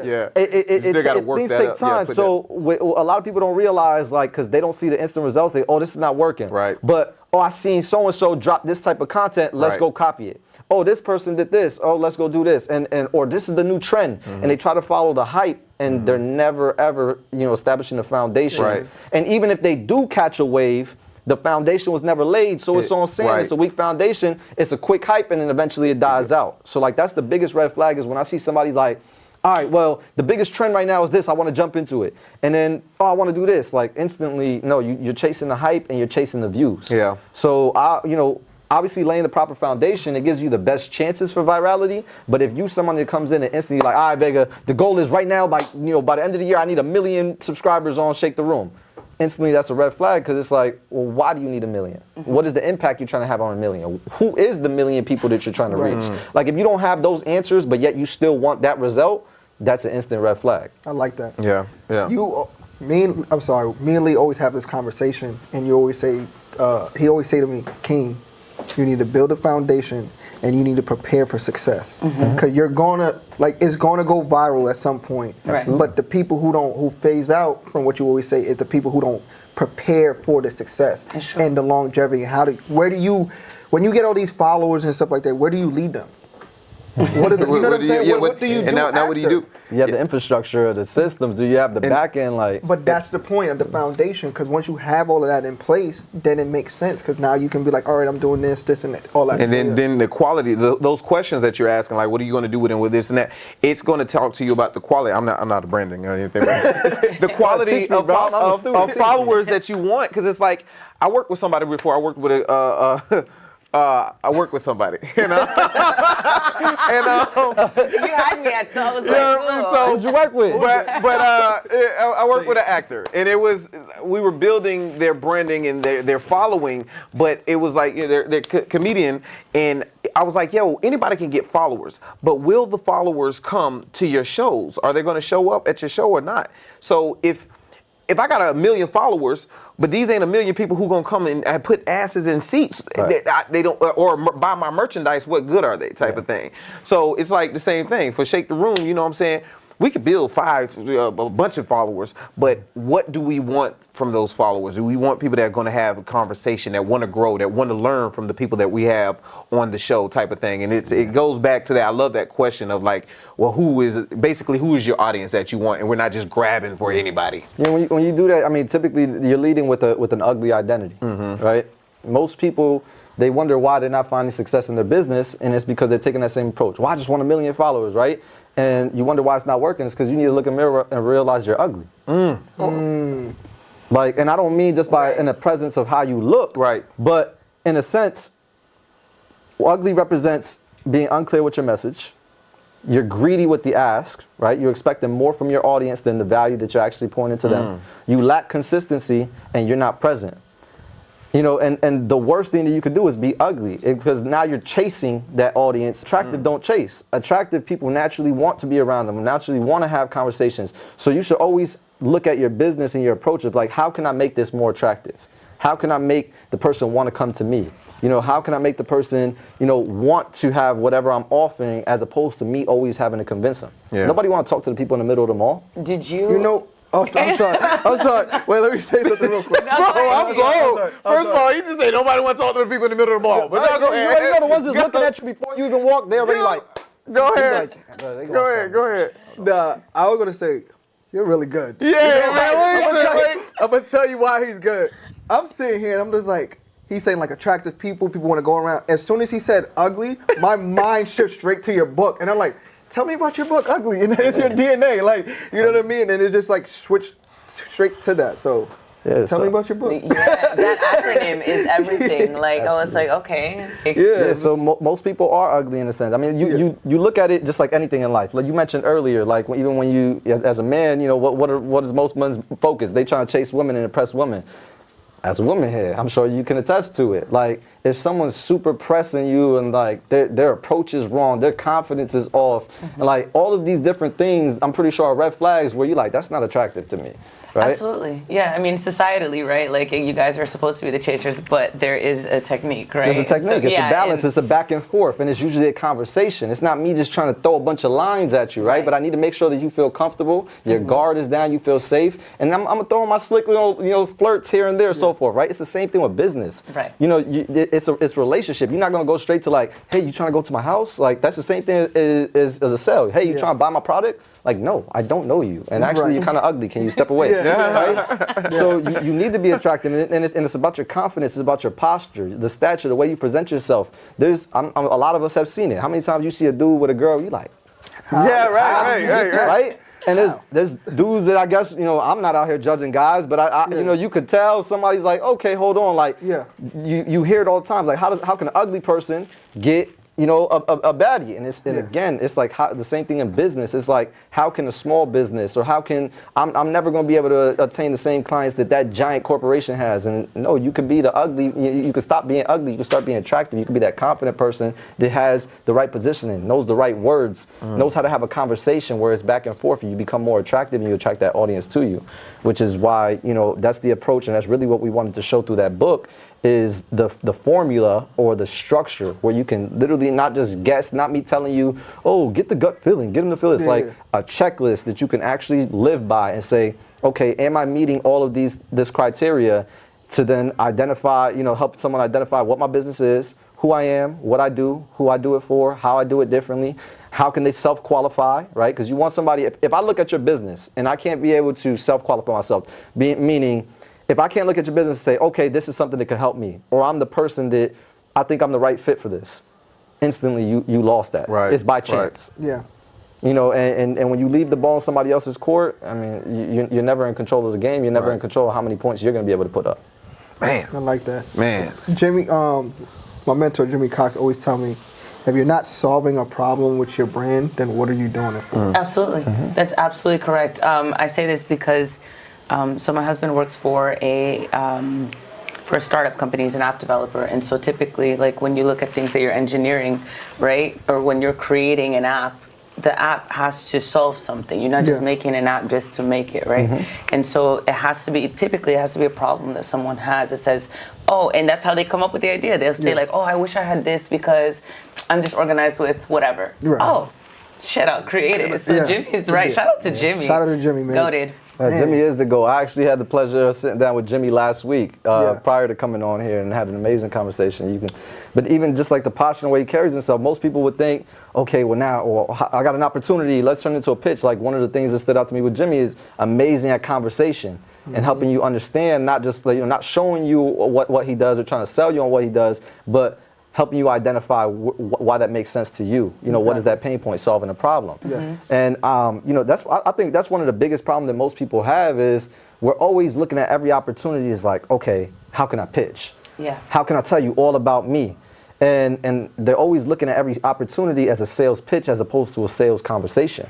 things take time. So a lot of people don't realize, like, because they don't see the instant results, they, oh, this is not working. Right. But, oh, I seen so-and-so drop this type of content, let's go copy it. Oh, this person did this. Oh, let's go do this. And or this is the new trend. And they try to follow the hype, and they're never ever, you know, establishing a foundation. Right. And even if they do catch a wave, the foundation was never laid, so it's on sand. It's a weak foundation. It's a quick hype, and then eventually it dies out. So like that's the biggest red flag is when I see somebody like, all right, well, the biggest trend right now is this. I want to jump into it. And then, oh, I want to do this. Like instantly, no, you're chasing the hype and you're chasing the views. Yeah. So you know, obviously laying the proper foundation, it gives you the best chances for virality. But if you someone that comes in and instantly like, all right, Vega, the goal is right now by the end of the year, I need 1 million subscribers on Shake the Room. Instantly, that's a red flag because it's like, well, why do you need 1 million? What is the impact you're trying to have on 1 million? Who is the 1 million people that you're trying to reach? Like, if you don't have those answers, but yet you still want that result, that's an instant red flag. I like that. Yeah. Me and Lee always have this conversation, and you always say, he always say to me, Keem, you need to build a foundation, and you need to prepare for success, because you're gonna it's gonna go viral at some point. Right. But the people who phase out from what you always say is the people who don't prepare for the success and the longevity. When you get all these followers and stuff like that, where do you lead them? You know what I'm saying? What do you do? And now what do you do? You have the infrastructure, the systems. Do you have the back end? But that's the point of the foundation, because once you have all of that in place, then it makes sense, because now you can be like, all right, I'm doing this, and that, all that. And then the quality, those questions that you're asking, like, what are you going to do with this and that? It's going to talk to you about the quality. I'm not a branding or anything. The quality of followers that you want, because it's like, I worked with somebody before. I worked with I work with somebody, you know. And You had me at, so I was like, so who'd you work with? But I worked with an actor, and we were building their branding and their following, but it was like, you know, they're comedian, and I was like, yo, anybody can get followers, but will the followers come to your shows? Are they going to show up at your show or not? So if I got 1 million followers, but these ain't 1 million people who gonna come and put asses in seats. Right. They don't, or buy my merchandise. What good are they? Type of thing. So it's like the same thing for Shake the Room. You know what I'm saying? We could build a bunch of followers, but what do we want from those followers? Do we want people that are going to have a conversation, that want to grow, that want to learn from the people that we have on the show, type of thing? And it goes back to that. I love that question of like, well, who is your audience that you want? And we're not just grabbing for anybody. Yeah, when you do that, I mean, typically you're leading with an ugly identity, right? Most people, they wonder why they're not finding success in their business, and it's because they're taking that same approach. Well, I just want 1 million followers, right? And you wonder why it's not working. It's because you need to look in the mirror and realize you're ugly. Like, and I don't mean just in the presence of how you look, right? But in a sense, ugly represents being unclear with your message. You're greedy with the ask, right? You're expecting more from your audience than the value that you're actually pointing to them. You lack consistency, and you're not present. You know, and the worst thing that you could do is be ugly, because now you're chasing that audience. Attractive don't chase. Attractive people naturally want to be around them, naturally want to have conversations. So you should always look at your business and your approach of like, how can I make this more attractive? How can I make the person want to come to me? You know, how can I make the person, you know, want to have whatever I'm offering, as opposed to me always having to convince them? Yeah. Nobody want to talk to the people in the middle of the mall. Did you? You know. Oh, I'm sorry. Wait, let me say something real quick. No, I'm blown. First of all, you just say nobody wants to talk to the people in the middle of the mall. But right, go ahead. You already know the ones that's looking at you before you even walk. They already like. Go ahead. Go ahead. I was gonna say, you're really good. Yeah, I'm gonna tell you why he's good. I'm sitting here and I'm just like, he's saying like attractive people want to go around. As soon as he said ugly, my mind shifts straight to your book, and I'm like, tell me about your book, Ugly, and it's your DNA, like, you know what I mean? And it just like switched straight to that. So tell me about your book. Yeah, that acronym is everything. Like, I was like, okay. Yeah. So most people are ugly in a sense. I mean, you look at it just like anything in life. Like you mentioned earlier, like even when you, as a man, you know, what is most men's focus? They trying to chase women and impress women. As a woman here, I'm sure you can attest to it. Like, if someone's super pressing you and like their approach is wrong, their confidence is off, and like all of these different things, I'm pretty sure are red flags where you're like, that's not attractive to me, right? Absolutely. Yeah, I mean, societally, right? Like, you guys are supposed to be the chasers, but there is a technique, right? There's a technique. It's a balance. It's the back and forth, and it's usually a conversation. It's not me just trying to throw a bunch of lines at you, right? But I need to make sure that you feel comfortable, your guard is down, you feel safe, and I'm throwing my slick little, flirts here and there, so forth, right? It's the same thing with business. Right. You know, it's a relationship. You're not gonna go straight to like, hey, you trying to go to my house? Like, that's the same thing as a sale. Hey, you trying to buy my product? Like, no, I don't know you, and actually you're kind of ugly. Can you step away? Right? So you need to be attractive, and it's about your confidence. It's about your posture, the stature, the way you present yourself. A lot of us have seen it. How many times you see a dude with a girl, you like, right? And there's dudes that I guess, I'm not out here judging guys, but you could tell somebody's like, okay, hold on, like, you hear it all the time. Like, how can an ugly person get a baddie. And again, it's like the same thing in business. It's like, how can a small business, or how can, I'm never going to be able to attain the same clients that giant corporation has. And no, you could be the ugly, you could stop being ugly, you can start being attractive. You could be that confident person that has the right positioning, knows the right words, knows how to have a conversation where it's back and forth, and you become more attractive and you attract that audience to you, which is why, that's the approach, and that's really what we wanted to show through that book, is the formula or the structure where you can literally not just guess, not me telling you, oh, get the gut feeling, get them to feel. It's like a checklist that you can actually live by and say, okay, am I meeting all of this criteria, to then identify, help someone identify what my business is, who I am, what I do, who I do it for, how I do it differently, how can they self-qualify, right? Because you want somebody, if I look at your business and I can't be able to self-qualify myself, meaning if I can't look at your business and say, okay, this is something that could help me, or I'm the person that I think I'm the right fit for this, instantly you lost that. Right. It's by chance. Yeah. And when you leave the ball in somebody else's court, I mean, you're never in control of the game. You're never in control of how many points you're going to be able to put up. Man. I like that. Man. Jimmy, my mentor, Jimmy Cox, always tell me, if you're not solving a problem with your brand, then what are you doing it for? Absolutely. That's absolutely correct. I say this because, so my husband works for a startup company. He's an app developer. And so typically, like when you look at things that you're engineering, right, or when you're creating an app, the app has to solve something. You're not just making an app just to make it, right? And so it has to be a problem that someone has that says, oh, and that's how they come up with the idea. They'll say like, oh, I wish I had this because I'm disorganized with whatever. Right. Oh, shout out creative. So Jimmy's right. Shout out to Jimmy. Shout out to Jimmy, man. Goated. Jimmy is the GOAT. I actually had the pleasure of sitting down with Jimmy last week prior to coming on here, and had an amazing conversation. But even just like the posture and the way he carries himself, most people would think, okay, I got an opportunity, let's turn it into a pitch. Like one of the things that stood out to me with Jimmy is amazing at conversation and helping you understand, not just not showing you what he does or trying to sell you on what he does, but helping you identify why that makes sense to you. What is that pain point, solving a problem. And I think that's one of the biggest problems that most people have is we're always looking at every opportunity as like, okay, how can I pitch? Yeah. How can I tell you all about me? And they're always looking at every opportunity as a sales pitch as opposed to a sales conversation.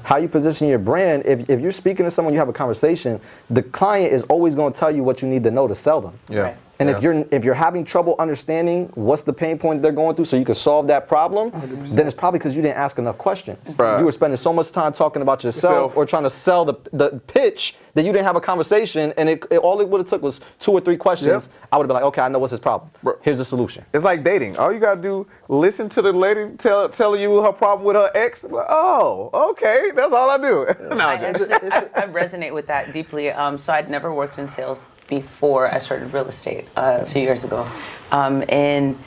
How you position your brand, if you're speaking to someone, you have a conversation, the client is always going to tell you what you need to know to sell them. Right. And if you're having trouble understanding what's the pain point they're going through so you can solve that problem, 100%. Then it's probably because you didn't ask enough questions. Right. You were spending so much time talking about yourself or trying to sell the pitch that you didn't have a conversation, and all it would have took was 2 or 3 questions. I would have been like, okay, I know what's his problem. Here's the solution. It's like dating. All you got to do, listen to the lady telling you her problem with her ex. Oh, okay, that's all I do. I resonate with that deeply. So I'd never worked in sales before I started real estate a few years ago. And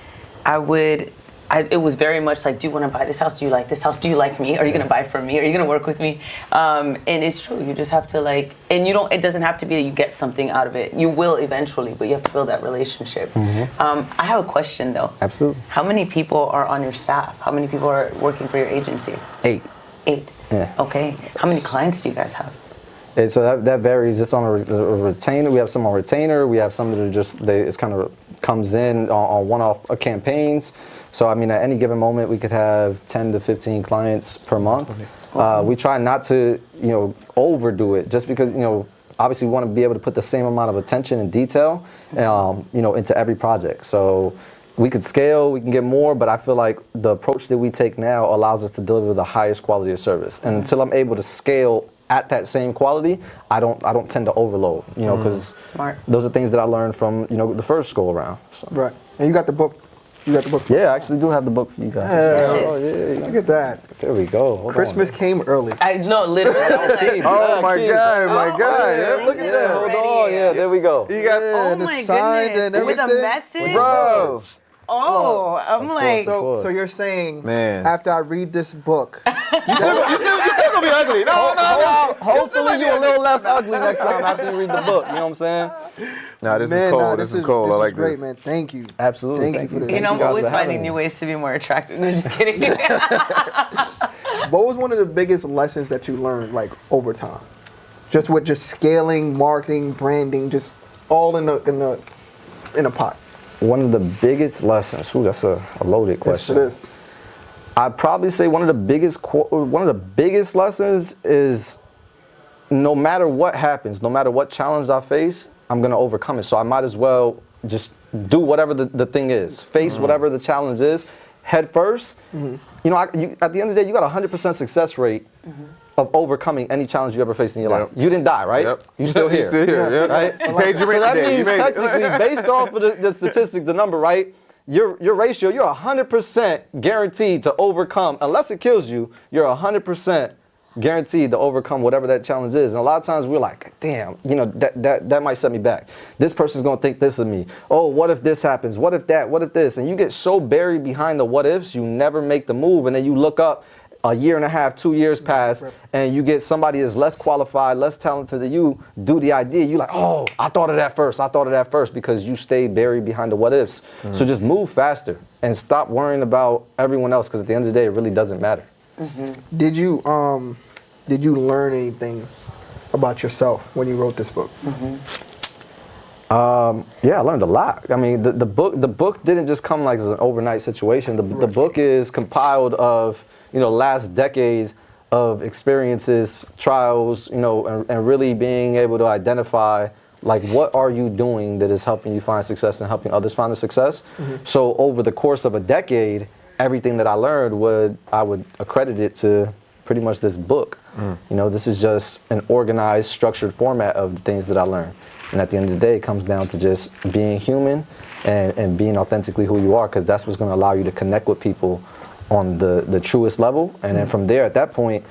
it was very much like, do you want to buy this house? Do you like this house? Do you like me? Are you going to buy from me? Are you going to work with me? And it's true. You just have to it doesn't have to be that you get something out of it. You will eventually, but you have to build that relationship. I have a question though. Absolutely. How many people are on your staff? How many people are working for your agency? 8. 8? Yeah. Okay. How many clients do you guys have? And so that varies. It's on a retainer. We have some on retainer. We have some that are just it's kind of comes in on one-off campaigns. So I mean, at any given moment, we could have 10 to 15 clients per month. We try not to overdo it, just because obviously we want to be able to put the same amount of attention and detail into every project. So we could scale, we can get more, but I feel like the approach that we take now allows us to deliver the highest quality of service. And until I'm able to scale at that same quality, I don't tend to overload, because those are things that I learned from the first go around. So. Right. And you got the book. Yeah, I actually do have the book for you guys. Look at that. There we go. Hold Christmas came early. I know, literally. I was like, oh my God, Yeah, look at that. Hold on, yeah, there we go. You got oh and my signed goodness. and everything. With a message? bro. Oh, I'm like. So you're saying, Man. after I read this book, You still gonna be ugly. No. Hopefully you're a little less ugly next time after you read the book. You know what I'm saying? Nah, this is cold. This is cold. I like great, this. man. Thank you. Absolutely. Thank you for this. You know, I'm guys always for having finding me. new ways to be more attractive. No, just kidding. What was one of the biggest lessons that you learned, like, over time? Just with scaling, marketing, branding, just all in a pot. One of the biggest lessons. Ooh, that's a loaded question. Yes, it is. I'd probably say one of the biggest lessons is no matter what happens, no matter what challenge I face, I'm gonna overcome it. So I might as well just do whatever the thing is, face whatever the challenge is, head first. You know, at the end of the day, you got a 100% success rate of overcoming any challenge you ever faced in your life. You didn't die, right? Yep. You still here. You still here, yeah. Right? You paid your So rent that today. You means made it. technically, based off of the statistic, the number, right? Your ratio, you're 100% guaranteed to overcome, unless it kills you, you're 100% guaranteed to overcome whatever that challenge is. And a lot of times we're like, damn, you know, that might set me back. This person's gonna think this of me. Oh, what if this happens? What if that? What if this? And you get so buried behind the what ifs, you never make the move. And then you look up, a year and a half, 2 years pass, and you get somebody that's less qualified, less talented than you, do the idea. You're like, oh, I thought of that first, because you stayed buried behind the what ifs. So just move faster and stop worrying about everyone else, because at the end of the day, it really doesn't matter. Did you learn anything about yourself when you wrote this book? Yeah, I learned a lot. I mean, the book didn't just come like as an overnight situation. The book is compiled of, you know, last decade of experiences, trials, you know, and really being able to identify, like, what are you doing that is helping you find success and helping others find the success. So over the course of a decade, everything that I learned I would accredit it to pretty much this book. You know, this is just an organized, structured format of the things that I learned. And at the end of the day, it comes down to just being human and being authentically who you are, because that's what's going to allow you to connect with people on the truest level. And then from there, at that point,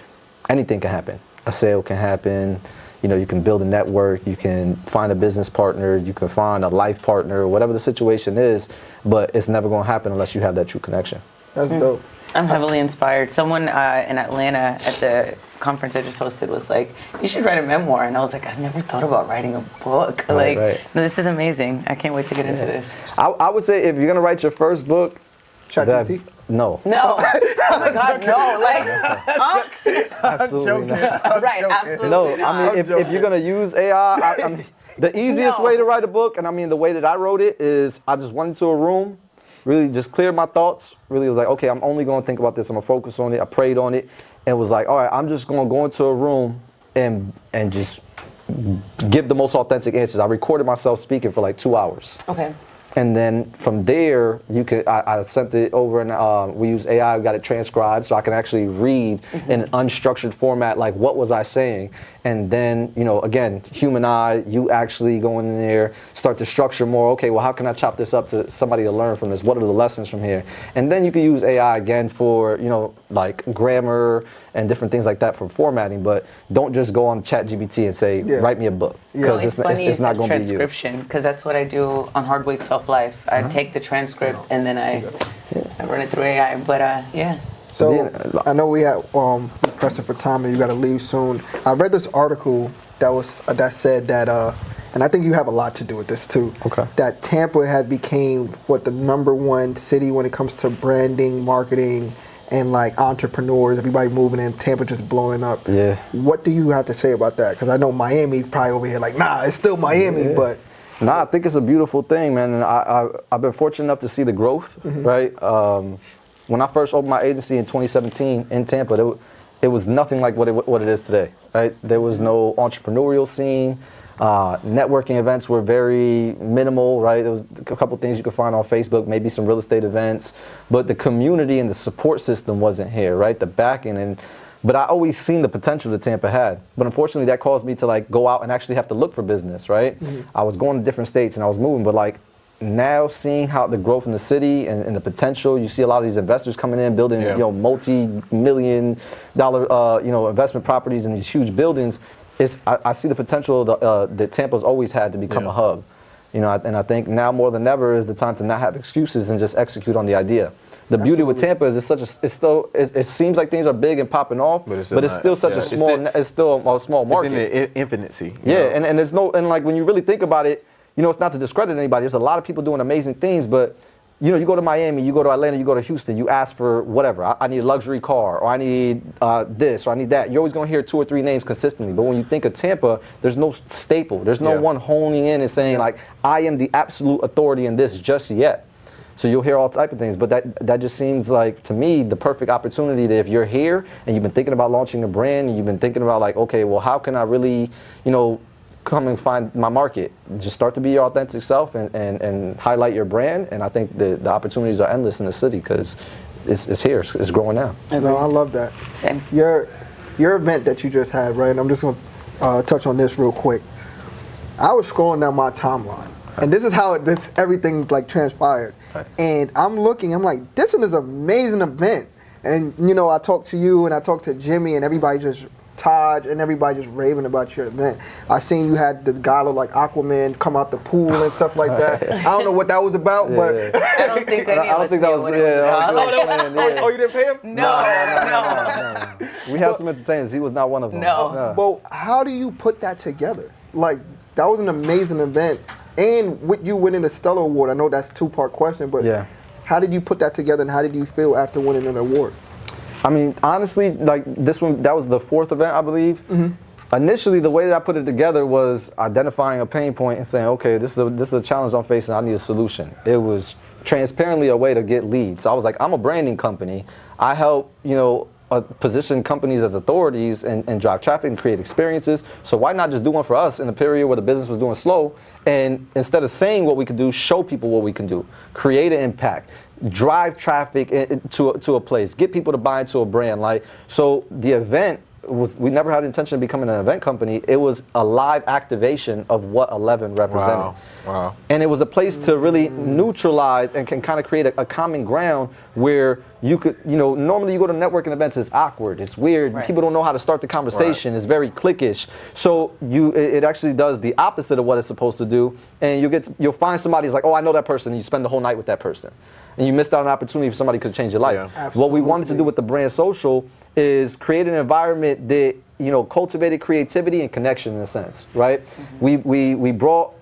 anything can happen. A sale can happen. You know, you can build a network. You can find a business partner. You can find a life partner, whatever the situation is. But it's never going to happen unless you have that true connection. That's dope. I'm heavily inspired. Someone in Atlanta at the conference I just hosted was like, you should write a memoir. And I was like, I've never thought about writing a book. Right. No, this is amazing. I can't wait to get into this. I would say if you're going to write your first book, ChatGPT? no. No. Oh my God, no. Like, Absolutely not. right, absolutely No, not. I mean, if you're going to use AI, I mean, the easiest way to write a book, and I mean the way that I wrote it, is I just went into a room, really just cleared my thoughts, really was like, okay, I'm only going to think about this, I'm going to focus on it, I prayed on it, and was like, all right, I'm just going to go into a room and just give the most authentic answers. I recorded myself speaking for like 2 hours. Okay. And then from there, I sent it over, and we use AI, we got it transcribed, so I can actually read in an unstructured format, like, what was I saying? And then, you know, again, human eye, you actually go in there, start to structure more, okay, well, how can I chop this up to somebody to learn from this? What are the lessons from here? And then you can use AI again for, you know, like grammar and different things like that for formatting, but don't just go on ChatGPT and say, write me a book. Well, Because it's funny it's not going to be you. transcription, because that's what I do on Hard Week Self Life. I take the transcript and then I run it through AI. But yeah. So I know we had pressing for time and you got to leave soon. I read this article that said that, and I think you have a lot to do with this too. Okay. That Tampa has became the #1 city when it comes to branding, marketing, and like entrepreneurs. Everybody moving in, Tampa just blowing up. Yeah. What do you have to say about that? Because I know Miami's probably over here like, nah, it's still Miami, but. Nah, I think it's a beautiful thing, man, and I've been fortunate enough to see the growth, right? When I first opened my agency in 2017 in Tampa, it was nothing like what it is today, right? There was no entrepreneurial scene. Networking events were very minimal, right? There was a couple things you could find on Facebook, maybe some real estate events, but the community and the support system wasn't here, right? The backing but I always seen the potential that Tampa had. But unfortunately, that caused me to like go out and actually have to look for business, right? I was going to different states and I was moving, but like now seeing how the growth in the city and the potential, you see a lot of these investors coming in, building, you know, multi-million-dollar, you know, investment properties in these huge buildings. I see the potential that Tampa's always had to become a hub. You know, and I think now more than ever is the time to not have excuses and just execute on the idea. The beauty with Tampa is it seems like things are big and popping off, but it's still such a small, it's still a small market. It's in the infancy. Yeah, and there's no, and like when you really think about it, you know, it's not to discredit anybody. There's a lot of people doing amazing things, but you go to Miami, you go to Atlanta, you go to Houston, you ask for whatever. I need a luxury car, or I need this, or I need that. You're always going to hear 2 or 3 names consistently. But when you think of Tampa, there's no staple. There's no one honing in and saying, like, I am the absolute authority in this just yet. So you'll hear all type of things, but that just seems like, to me, the perfect opportunity that if you're here and you've been thinking about launching a brand, and you've been thinking about, like, okay, well, how can I really, come and find my market? Just start to be your authentic self and highlight your brand. And I think the opportunities are endless in the city because it's here, it's growing now. No, I love that. Same. Your event that you just had, right? And I'm just gonna touch on this real quick. I was scrolling down my timeline, and this is how everything like transpired. Right. And I'm like, this is an amazing event. And I talked to you and I talked to Jimmy, and everybody just Taj and everybody just raving about your event. I seen you had this guy look like Aquaman come out the pool and stuff like that. I don't know what that was about, but I don't think any of us knew what it was about. Oh, you didn't pay him? No. We have some entertainers. He was not one of them. No. Well, how do you put that together? Like, that was an amazing event. And with you winning the Stellar Award, I know that's a 2-part question, but how did you put that together, and how did you feel after winning an award? I mean, honestly, like this one, that was the 4th event, I believe. Mm-hmm. Initially, the way that I put it together was identifying a pain point and saying, okay, this is a challenge I'm facing. I need a solution. It was transparently a way to get leads. So I was like, I'm a branding company. I help, position companies as authorities and drive traffic and create experiences. So why not just do one for us in a period where the business was doing slow? And instead of saying what we could do, show people what we can do. Create an impact. Drive traffic to a place. Get people to buy into a brand. So the event we never had the intention of becoming an event company. It was a live activation of what 11 represented. Wow. And it was a place to really neutralize and can kind of create a common ground where you could, normally you go to networking events, it's awkward, it's weird, people don't know how to start the conversation, it's very cliquish. So it actually does the opposite of what it's supposed to do, and you'll find somebody who's like, oh, I know that person, and you spend the whole night with that person. And you missed out on an opportunity for somebody who could change your life. Yeah. What we wanted to do with the brand social is create an environment that cultivated creativity and connection in a sense, right? Mm-hmm. We brought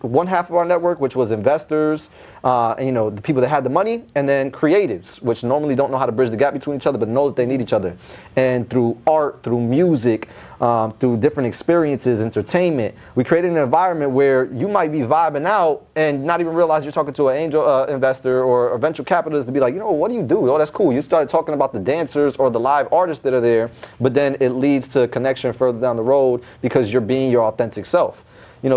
one half of our network, which was investors, the people that had the money, and then creatives, which normally don't know how to bridge the gap between each other, but know that they need each other. And through art, through music, through different experiences, entertainment, we created an environment where you might be vibing out and not even realize you're talking to an angel investor or a venture capitalist to be like, what do you do? Oh, that's cool. You started talking about the dancers or the live artists that are there, but then it leads to connection further down the road because you're being your authentic self.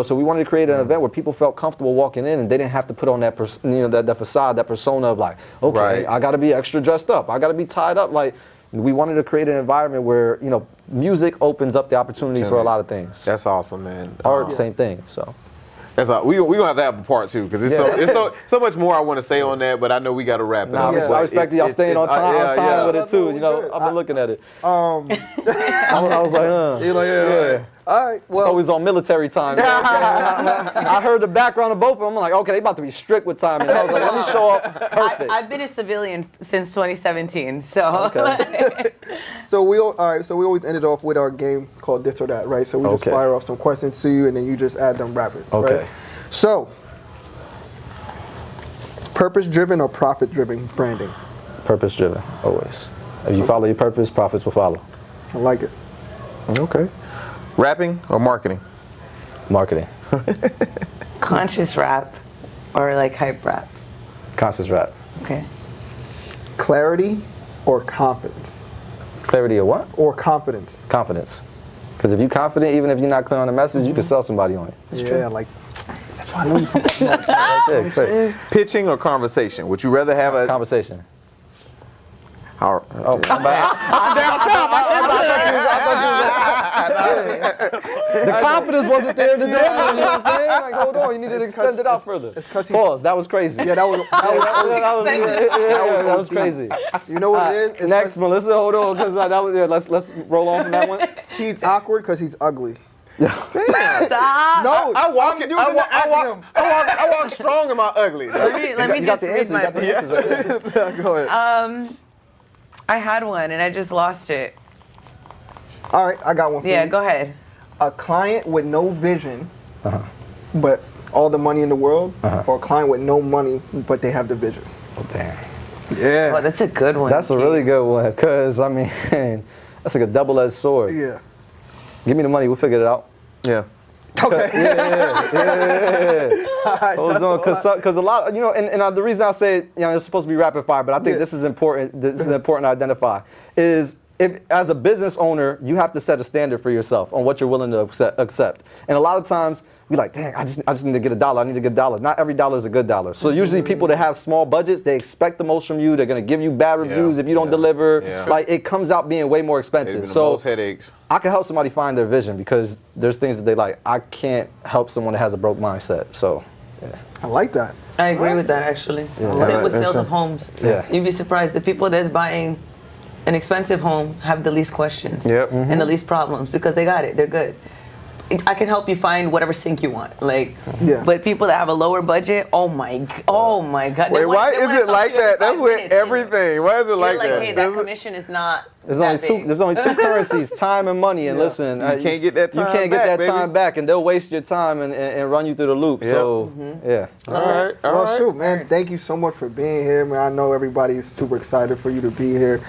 So we wanted to create an event where people felt comfortable walking in and they didn't have to put on that that facade, that persona of like, okay, I got to be extra dressed up, I got to be tied up. Like, we wanted to create an environment where music opens up the opportunity for a lot of things. That's awesome, man. Art, same thing. So. That's we gonna have to have a part 2 because it's so much more I want to say on that, but I know we got to wrap it up. I respect y'all staying on time with it too. I've been looking at it. I was like, You're like, yeah. All right. Well, always on military time. I heard the background of both of them. I'm like, okay, they about to be strict with time, and I was like, let me show up perfect. I've been a civilian since 2017, so. Okay. So we always ended off with our game called This or That, right? So we just fire off some questions to you, and then you just add them rapid. Okay. Right? So, purpose-driven or profit-driven branding? Purpose-driven, always. If you follow your purpose, profits will follow. I like it. Okay. Rapping or marketing? Marketing. Conscious rap or like hype rap? Conscious rap. Okay. Clarity or confidence? Clarity or what? Or confidence. Confidence. Because if you're confident, even if you're not clear on the message, you can sell somebody on it. That's why I know you from the Pitching or conversation? Would you rather have a conversation? I'm down The confidence wasn't there to deliver. You know what I'm saying? Like, hold on, you need to extend it out further. Pause. That was crazy. Yeah, that was crazy. You know what it is? Next, Melissa, hold on, because let's roll on from that one. He's awkward because he's ugly. Stop. No, I walk strong in my ugly. Let me just read my book. Go ahead. I had one and I just lost it. All right, I got one for you. Yeah, go ahead. A client with no vision, but all the money in the world, or a client with no money but they have the vision? Oh, damn. Yeah. Oh, that's a good one. That's a really good one, because, I mean, that's like a double-edged sword. Yeah. Give me the money, we'll figure it out. Yeah. Okay. Because a lot, you know, and the reason I say, you know, it's supposed to be rapid fire, but I think this is important. This is important to identify. Is if as a business owner, you have to set a standard for yourself on what you're willing to accept. And a lot of times, we like, dang, I just need to get $1. I need to get $1. Not every dollar is a good dollar. So usually people that have small budgets, they expect the most from you. They're gonna give you bad reviews if you don't deliver. Yeah. Like, it comes out being way more expensive. So most headaches. I can help somebody find their vision, because there's things that they like. I can't help someone that has a broke mindset. So, yeah. I like that. I agree with that, actually. Same with sales of homes. Yeah. You'd be surprised. The people that's buying an expensive home have the least questions and the least problems, because they got it. They're good. I can help you find whatever sink you want. Like, but people that have a lower budget, oh my God. Wait, why is it like that? That's with everything. Why is it like that? Hey, that commission is not. There's only two currencies, time and money. And listen, you can't get that time back. You can't get that time back, and they'll waste your time and run you through the loop. Yep. So, yeah. All right. Well, shoot, man, thank you so much for being here, man. I know everybody's super excited for you to be here.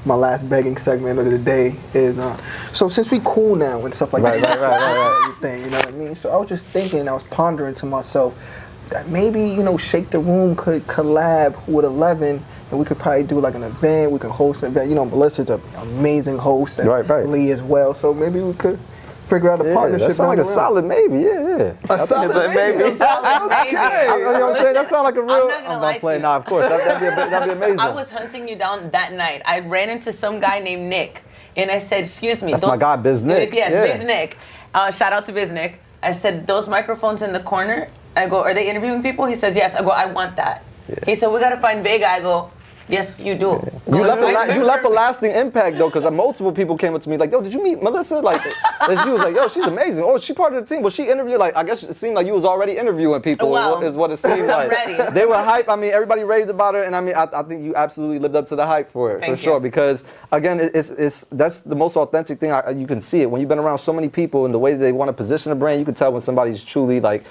My last begging segment of the day is, so since we cool now and stuff like that, everything, you know what I mean? So I was just thinking, I was pondering to myself that maybe, you know, Shake the Room could collab with 11, and we could probably do like an event. We could host an event. You know, Melissa's an amazing host, and Lee as well. So maybe we could figure out a partnership. That sounds like a solid maybe, yeah. A solid maybe. It's solid maybe. You know what I'm saying? That sounds like a real. I'm not gonna lie to you. Nah, of course, that'd be amazing. I was hunting you down that night. I ran into some guy named Nick, and I said, "Excuse me." That's my guy, Biz Nick. Yes, Biz Nick. Shout out to Biz Nick. I said, "Those microphones in the corner." I go, "Are they interviewing people?" He says, "Yes." I go, "I want that." Yeah. He said, "We gotta find Vega." I go, "Yes, you do." Yeah. You left a lasting impact, though, because multiple people came up to me like, "Yo, did you meet Melissa?" Like, and she was like, "Yo, she's amazing. Oh, she part of the team." Well, she interviewed, like, I guess it seemed like you was already interviewing people. Well, is what it seemed like. ready. They were hype. I mean, everybody raved about her, and I mean, I think you absolutely lived up to the hype for it, for sure. Because again, that's the most authentic thing. You can see it when you've been around so many people and the way they want to position a brand. You can tell when somebody's truly like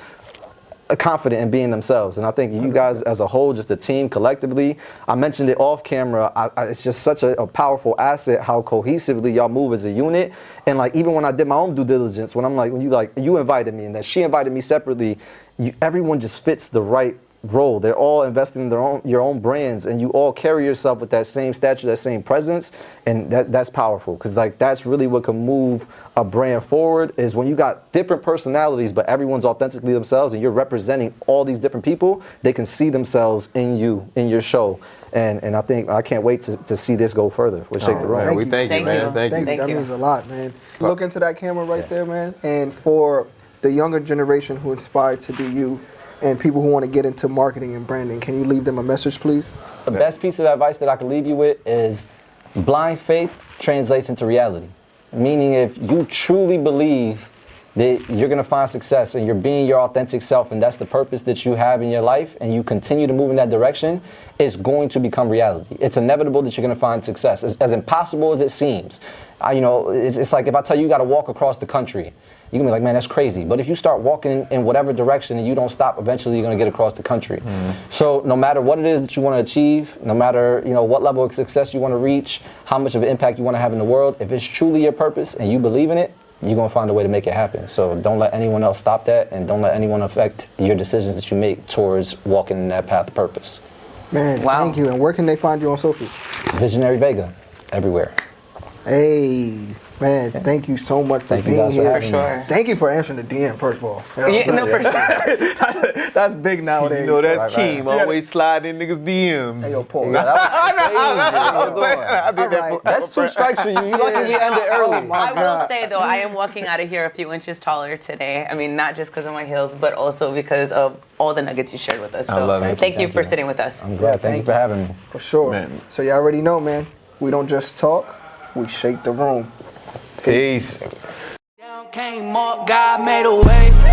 confident in being themselves. And I think you guys as a whole, just the team collectively, I mentioned it off camera, it's just such a powerful asset how cohesively y'all move as a unit. And like, even when I did my own due diligence, when you invited me and then she invited me separately, everyone just fits the right role. They're all investing in your own brands, and you all carry yourself with that same stature, that same presence, and that's powerful, because like that's really what can move a brand forward, is when you got different personalities but everyone's authentically themselves and you're representing all these different people. They can see themselves in you, in your show, and I think I can't wait to see this go further with Shake the Room. We thank you, man. Thank you. That means a lot, man. Look into that camera right there, man. And for the younger generation who inspired to be you, and people who want to get into marketing and branding, can you leave them a message, please? The best piece of advice that I can leave you with is blind faith translates into reality. Meaning, if you truly believe that you're going to find success and you're being your authentic self, and that's the purpose that you have in your life, and you continue to move in that direction, it's going to become reality. It's inevitable that you're going to find success, as impossible as it seems. It's like if I tell you got to walk across the country, you're going to be like, man, that's crazy. But if you start walking in whatever direction and you don't stop, eventually you're going to get across the country. So no matter what it is that you want to achieve, no matter what level of success you want to reach, how much of an impact you want to have in the world, if it's truly your purpose and you believe in it, you're going to find a way to make it happen. So don't let anyone else stop that, and don't let anyone affect your decisions that you make towards walking in that path of purpose. Man, thank you. And where can they find you on social? Visionary Vega, everywhere. Hey, man, thank you so much for being here. For sure. Thank you for answering the DM, first of all. For sure. That's big nowadays. You know, that's Keem. Always slide in niggas' DMs. Hey, yo, Paul. That's 2 strikes for you. You lucky we ended early. I will say, though, I am walking out of here a few inches taller today. I mean, not just because of my heels, but also because of all the nuggets you shared with us. So I love it. Thank you for sitting with us. I'm glad. Thank you for having me. For sure. Man. So you already know, man. We don't just talk, we shake the room. Peace. Down came up, God made a way.